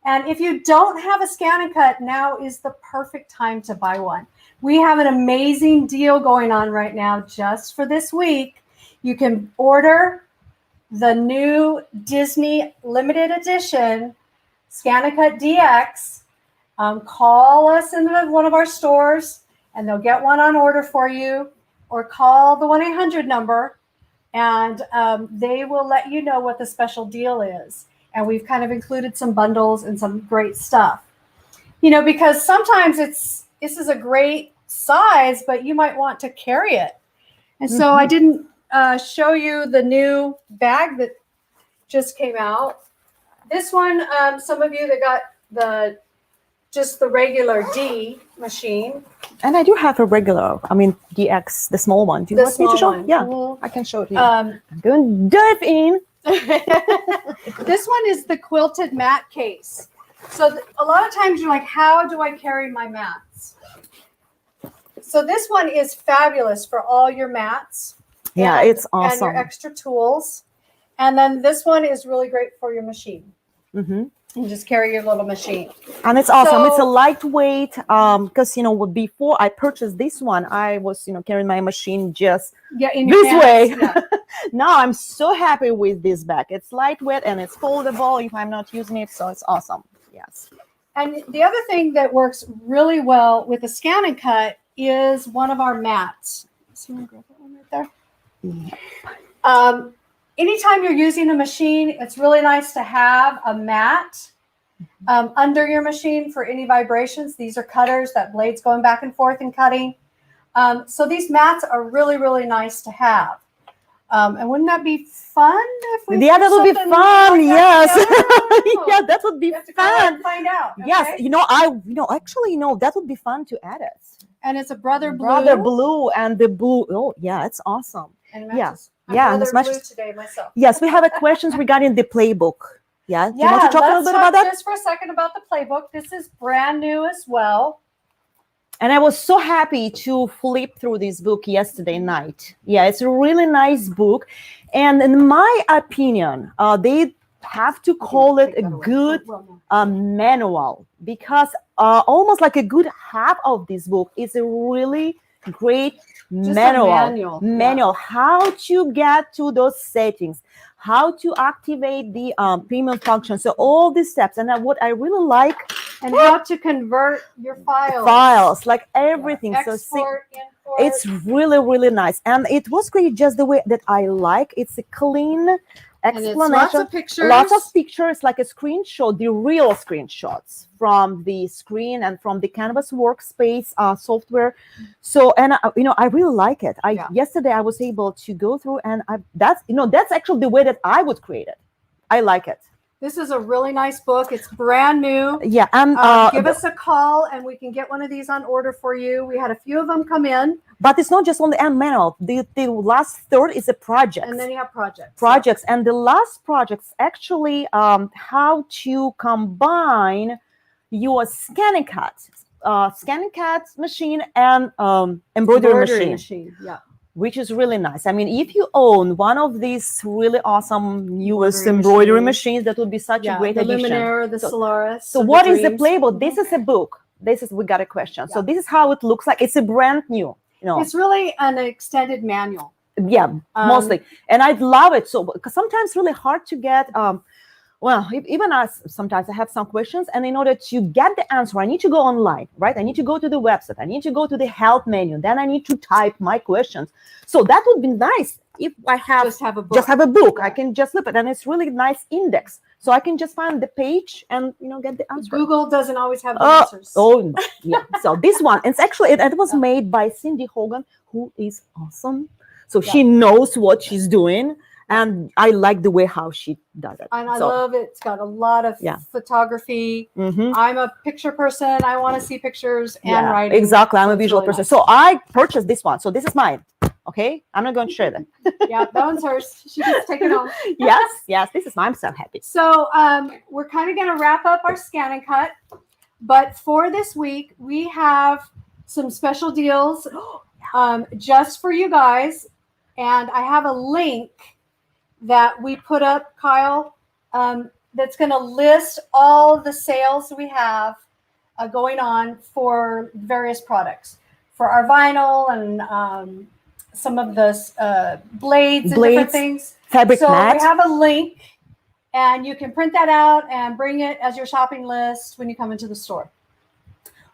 And if you don't have a ScanNCut, now is the perfect time to buy one. We have an amazing deal going on right now just for this week. You can order the new Disney limited edition ScanNCut DX. Call us in one of our stores, and they'll get one on order for you, or call the 1-800 number, and they will let you know what the special deal is. And we've kind of included some bundles and some great stuff. Because sometimes this is a great size, but you might want to carry it. And so I didn't show you the new bag that just came out. This one, some of you that got just the regular D machine. And I do have a regular, DX, the small one. Do you want me to show? Yeah, I can show it to you. I'm going to dive in. This one is the quilted mat case. So a lot of times you're like, how do I carry my mats? So this one is fabulous for all your mats. Yeah, it's awesome. And your extra tools. And then this one is really great for your machine. You just carry your little machine. And it's awesome. It's a lightweight, because, before I purchased this one, I was, carrying my machine just in your this way. Yeah. Now I'm so happy with this bag. It's lightweight and it's foldable if I'm not using it. So it's awesome. Yes. And the other thing that works really well with the ScanNCut is one of our mats. See, I'm gonna grab that one right there. Yep. Anytime you're using a machine, it's really nice to have a mat under your machine for any vibrations. These are cutters, that blade's going back and forth and cutting. So these mats are really, really nice to have. And wouldn't that be fun if we? Yeah, that would be fun. Like yes. Yeah, that would be fun. Find out. Okay? Yes, actually, that would be fun to add it. And it's a brother blue. Brother blue and the blue. Oh, yeah, it's awesome. And it matches. Yeah, and it's matches today myself. Yes, we have a questions regarding the playbook. Yeah, do you want to talk a little bit about that? Just for a second about the playbook. This is brand new as well. And I was so happy to flip through this book yesterday night. Yeah, it's a really nice book. And in my opinion, they have to call it a good manual, because almost like a good half of this book is a really great manual. How to get to those settings, how to activate the premium function. So all these steps. And what I really like and how to convert your files, like everything. Yeah. So Export, import. it's really, really nice. And it was great just the way that I like. It's a clean explanation. And it's lots of pictures. Lots of pictures, like a screenshot, the real screenshots from the screen and from the Canvas workspace software. So, and I really like it. Yesterday I was able to go through, and that's actually the way that I would create it. I like it. This is a really nice book. It's brand new. Yeah, and give us a call, and we can get one of these on order for you. We had a few of them come in. But it's not just on the end manual. The last third is a project. And then you have projects. Projects. And the last project's actually how to combine your ScanNCut machine and embroidery machine. Yeah. Which is really nice. I mean, if you own one of these really awesome newest embroidery machines, that would be such a great addition. The Luminaire, the Solaris. So what is the playbook? This is a book. We got a question. Yeah. So this is how it looks like. It's a brand new. It's really an extended manual. Yeah, mostly. And I love it. So because sometimes it's really hard to get. Even us, sometimes I have some questions, and in order to get the answer, I need to go online, right? I need to go to the website. I need to go to the help menu. Then I need to type my questions. So that would be nice if I just have a book. Yeah. I can just flip it, and it's really nice index. So I can just find the page and get the answer. Google doesn't always have the answers. Oh, yeah. So this one, it's actually it was made by Cindy Hogan, who is awesome. So she knows what she's doing. And I like the way how she does it. And I love it. It's got a lot of photography. Mm-hmm. I'm a picture person. I want to see pictures and writing. Exactly. I'm a visual person. Nice. So I purchased this one. So this is mine. Okay. I'm not going to share that. Yeah, that one's hers. She gets taken home. Yes. This is mine. I'm so happy. So we're kind of going to wrap up our ScanNCut. But for this week, we have some special deals just for you guys. And I have a link that we put up, Kyle, that's going to list all the sales we have going on for various products, for our vinyl and some of the blades and different things. Fabric mat. We have a link, and you can print that out and bring it as your shopping list when you come into the store.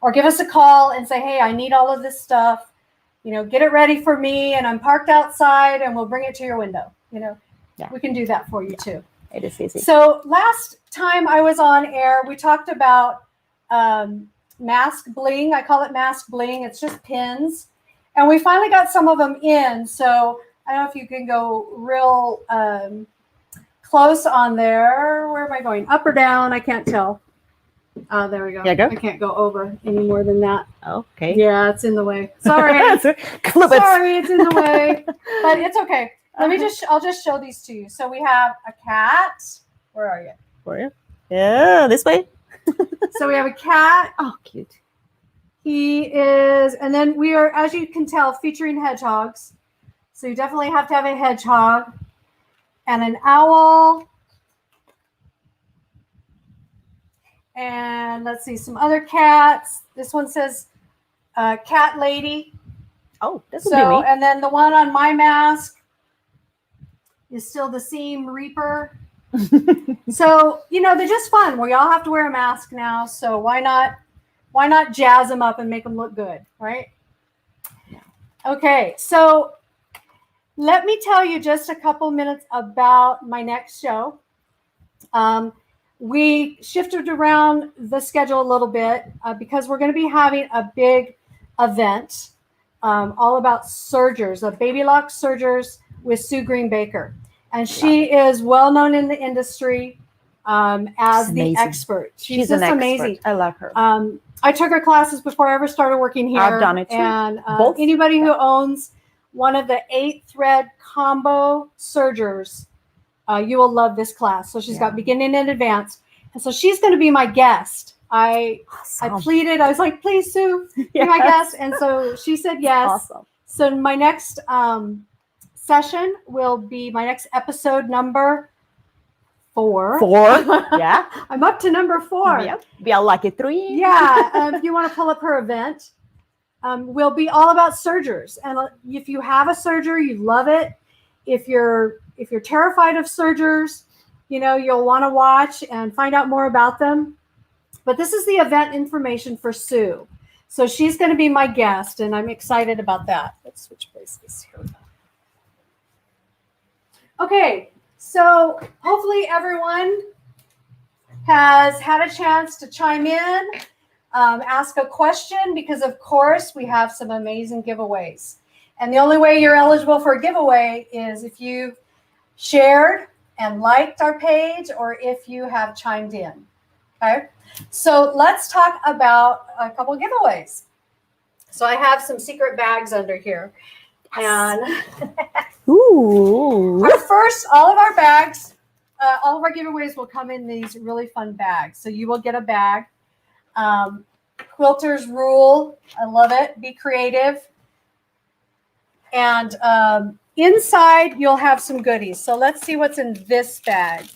Or give us a call and say, hey, I need all of this stuff. Get it ready for me, and I'm parked outside, and we'll bring it to your window. We can do that for you too. It is easy. So last time I was on air, we talked about mask bling. I call it mask bling. It's just pins. And we finally got some of them in. So I don't know if you can go real close on there. Where am I going? Up or down? I can't tell. Oh, there we go. Go. I can't go over any more than that. Okay. Yeah, it's in the way. Sorry. Sorry, it's in the way. But it's okay. I'll just show these to you. So we have a cat. Where are you? Where? Yeah, this way. So we have a cat. Oh, cute. He is, and then we are, as you can tell, featuring hedgehogs. So you definitely have to have a hedgehog and an owl. And let's see, some other cats. This one says cat lady. Oh, this would be me. And then the one on my mask is still the Seam Reaper. So, they're just fun. We all have to wear a mask now. So why not jazz them up and make them look good, right? Yeah. Okay. So let me tell you just a couple minutes about my next show. We shifted around the schedule a little bit because we're going to be having a big event all about sergers, baby lock sergers with Sue Green Baker. And she is well known in the industry as the expert. She's just amazing. I love her. I took her classes before I ever started working here. I've done it too. And anybody who owns one of the 8-thread combo sergers, you will love this class. So she's got beginning and advanced. And so she's going to be my guest. I pleaded. I was like, please, Sue, be my guest. And so she said yes. Awesome. So my next session will be my next episode number 4. 4. Yeah. I'm up to number 4. Yep. Be a lucky 3. Yeah. If you want to pull up her event, will be all about sergers. And if you have a serger, you love it. If you're terrified of sergers, you'll want to watch and find out more about them. But this is the event information for Sue. So she's going to be my guest, and I'm excited about that. Let's switch places here. Okay, so hopefully everyone has had a chance to chime in, ask a question, because of course we have some amazing giveaways. And the only way you're eligible for a giveaway is if you've shared and liked our page, or if you have chimed in. Okay, so let's talk about a couple giveaways. So I have some secret bags under here. And Ooh. all of our bags, all of our giveaways will come in these really fun bags. So you will get a bag. Quilters rule. I love it. Be creative. And inside, you'll have some goodies. So let's see what's in this bag.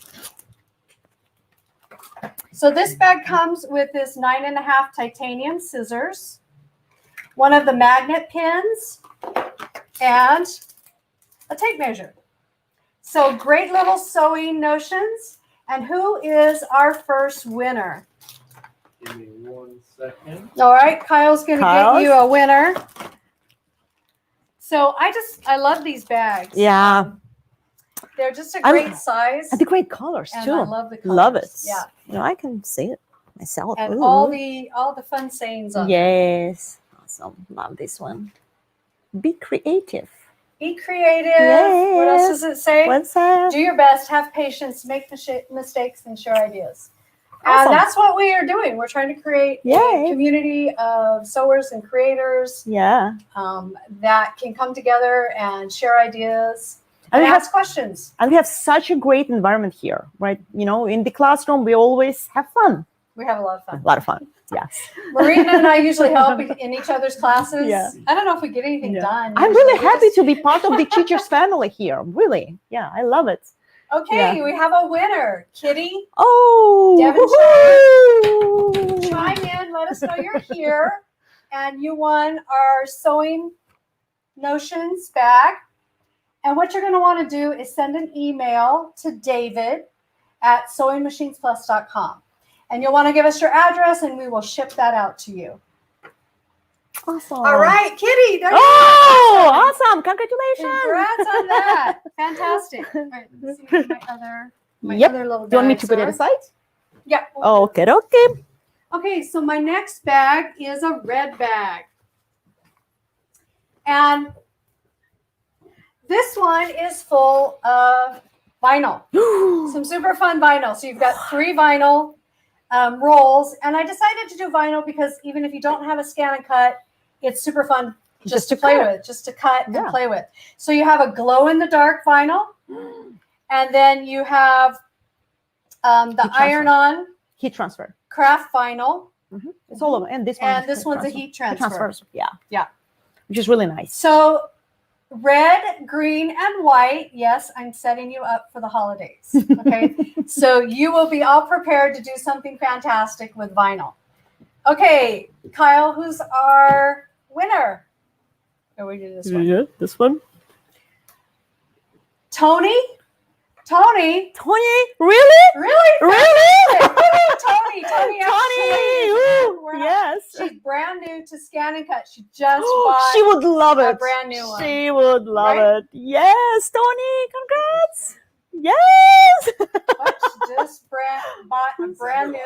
So this bag comes with this 9.5 titanium scissors, one of the magnet pins, and a tape measure. So great little sewing notions. And who is our first winner? Give me 1 second. All right, Kyle's going to get you a winner. So I love these bags. Yeah. They're just a great size. And the great colors And too. I love the colors. Love it. Yeah. You know, I can see it myself. And Ooh. all the fun sayings on them. Yes. Awesome. Love this one. Be creative. Be creative. Yes. What else does it say? What's that? Do your best, have patience, make mistakes, and share ideas. Awesome. And that's what we are doing. We're trying to create a Yay. community of sewers and creators Yeah. that can come together and share ideas And and we ask questions. And we have such a great environment here, right? You know, in the classroom, we always have fun. We have a lot of fun. A lot of fun. Yes. Marina and I usually help in each other's classes. Yeah. I don't know if we get anything done. I'm Usually really we happy just- to be part of the teachers family here. Really. Yeah, I love it. Okay, we have a winner. Kitty, Oh. Devon, woohoo! chime in. Let us know you're here. And you won our Sewing Notions bag. And what you're going to want to do is send an email to David at SewingMachinesPlus.com. And you'll want to give us your address, and we will ship that out to you. Awesome. All right, Kitty. There you Oh, go. awesome. Congratulations. Congrats on that. Fantastic. All right, let's see what my Yep. other little Do you want me bags to put it are. aside? Yeah. Okay, okay. Okay, so my next bag is a red bag. And this one is full of vinyl. Some super fun vinyl. So you've got 3 vinyl rolls. And I decided to do vinyl because even if you don't have a ScanNCut, it's super fun just to play with, just to cut and play with. So you have a glow-in-the-dark vinyl. And then you have the iron-on Heat transfer. craft vinyl. Mm-hmm. It's all of them. And this one. And this one's a heat transfer. Yeah. Yeah. Which is really nice. So red, green, and white. Yes, I'm setting you up for the holidays. Okay. So you will be all prepared to do something fantastic with vinyl. Okay, Kyle, who's our winner? Oh, we do this one. Yeah, this one. Tony? Really? Really? Really? Tony. Ooh, yes. She's brand new to ScanNCut. She just bought She would love a it. brand new one. She would love Right? it. Yes, Tony, congrats. Yes. She just bought a brand new.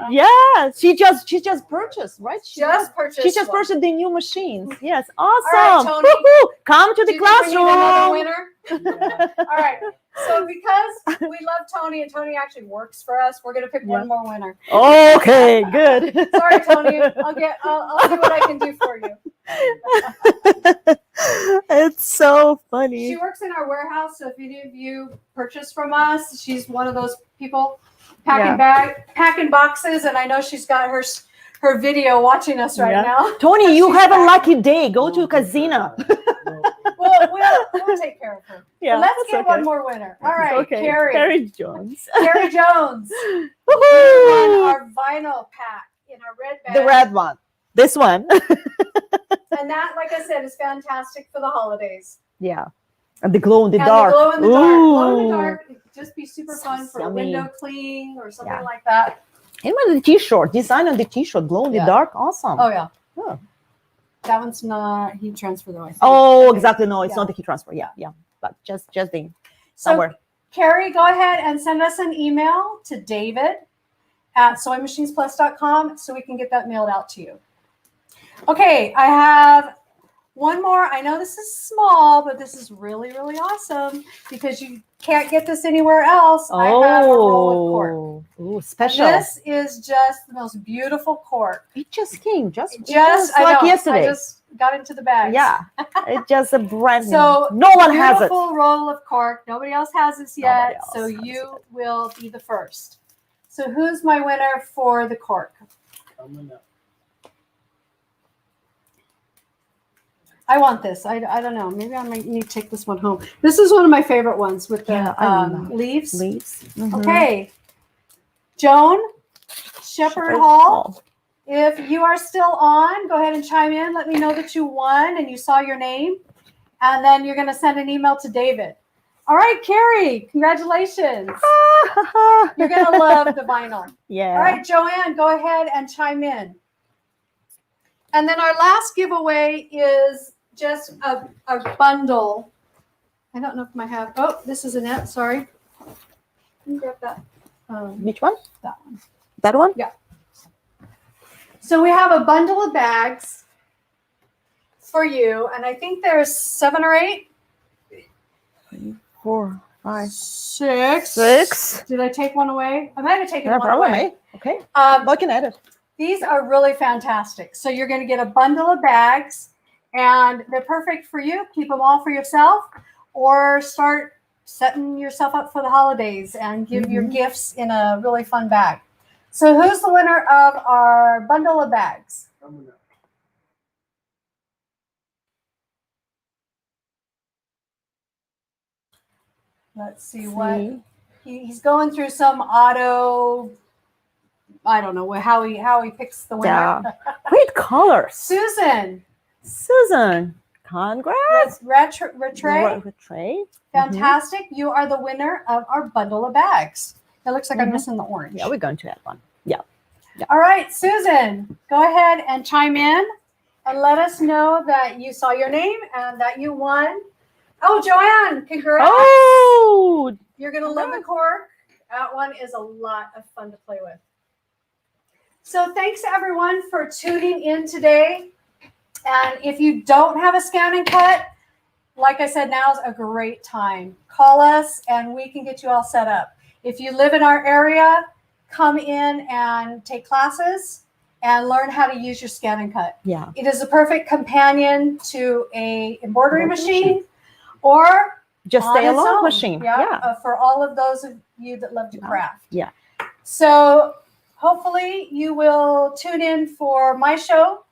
Yeah, she just purchased, right? She just purchased purchased the new machines. Yes, right, awesome. Tony. Woohoo. Come to Do the you think we need another classroom. winner? All right. So because we love Tony and Tony actually works for us, we're going to pick one more winner. Okay, good. Sorry, Tony. I'll see what I can do for you. It's so funny. She works in our warehouse, so if any of you purchase from us, she's one of those people packing boxes, and I know she's got her video watching us right now. Tony, you have a lucky day. Go to Casino. We'll take care of her. Yeah, Let's that's get one more winner. All right, Okay, Carrie Jones. Carrie Jones. Woohoo! On our vinyl pack in our red bag. The red one. This one. And that, like I said, is fantastic for the holidays. Yeah. And the glow in the And dark. the glow in the dark. Glow in the Ooh. dark. It'd just be super So fun for a yummy. window clean or something like that. Even the t-shirt, design on the t-shirt, glow in the Yeah. dark, awesome. Oh yeah. Oh. That one's not heat transfer though. I think. Oh, Okay. exactly. No, it's Yeah. not the heat transfer. Yeah, yeah. But just the So somewhere. Carrie, go ahead and send us an email to David at SewingMachinesPlus.com so we can get that mailed out to you. Okay, I have one more. I know this is small, but this is really, really awesome because you can't get this anywhere else. I have a roll of cork. Ooh, And special. this is just the most beautiful cork. It just came, just I like know, yesterday. I just got into the bags. Yeah, it's just a brand new. So no one has it. beautiful roll of cork. Nobody else has this Nobody yet, else so has you will be the first. So who's my winner for the cork? Coming up. I want this. I don't know. Maybe I might need to take this one home. This is one of my favorite ones with the Yeah, I love leaves. Leaves. Mhm. Okay. Joan Shepherd Hall. If you are still on, go ahead and chime in. Let me know that you won and you saw your name. And then you're going to send an email to David. All right, Carrie, congratulations. You're going to love the vinyl. Yeah. All right, Joanne, go ahead and chime in. And then our last giveaway is just a bundle. I don't know if I have. Oh, this is Annette. Sorry. Let me grab that. Which one? That one. That one? Yeah. So we have a bundle of bags for you, and I think there's 7 or 8. 3, 4, 5, 6. 6. Did I take one away? I might have taken No one problem, away. eh? Okay. Looking at it. These are really fantastic. So you're going to get a bundle of bags, and they're perfect for you. Keep them all for yourself, or start setting yourself up for the holidays and give your gifts in a really fun bag. So who's the winner of our bundle of bags? Coming up. Let's see what he's going through some auto. I don't know how he picks the winner. Yeah. Great colors. Susan. Congrats. Retray. Fantastic. You are the winner of our bundle of bags. It looks like I'm missing the orange. Yeah, we're going to add one. Yeah. All right, Susan, go ahead and chime in and let us know that you saw your name and that you won. Oh, Joanne, congrats. Oh, You're going to love the cork. That one is a lot of fun to play with. So thanks, everyone, for tuning in today. And if you don't have a ScanNCut, like I said, now's a great time. Call us, and we can get you all set up. If you live in our area, come in and take classes and learn how to use your ScanNCut. yeah. It is a perfect companion to a embroidery machine or Just on stay its alone own. machine. Yeah. For all of those of you that love to craft. Yeah. So hopefully you will tune in for my show.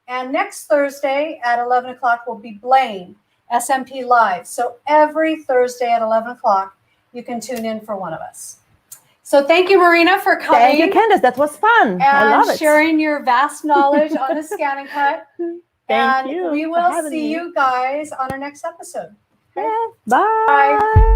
And next Thursday at 11 o'clock will be Blaine, SMP Live. So every Thursday at 11 o'clock, you can tune in for one of us. So thank you, Marina, for coming. Thank you, Candace. That was fun. I love And it. sharing your vast knowledge on the ScanNCut. Thank you And we for will having see me. you guys on our next episode. Yeah. Bye. Bye.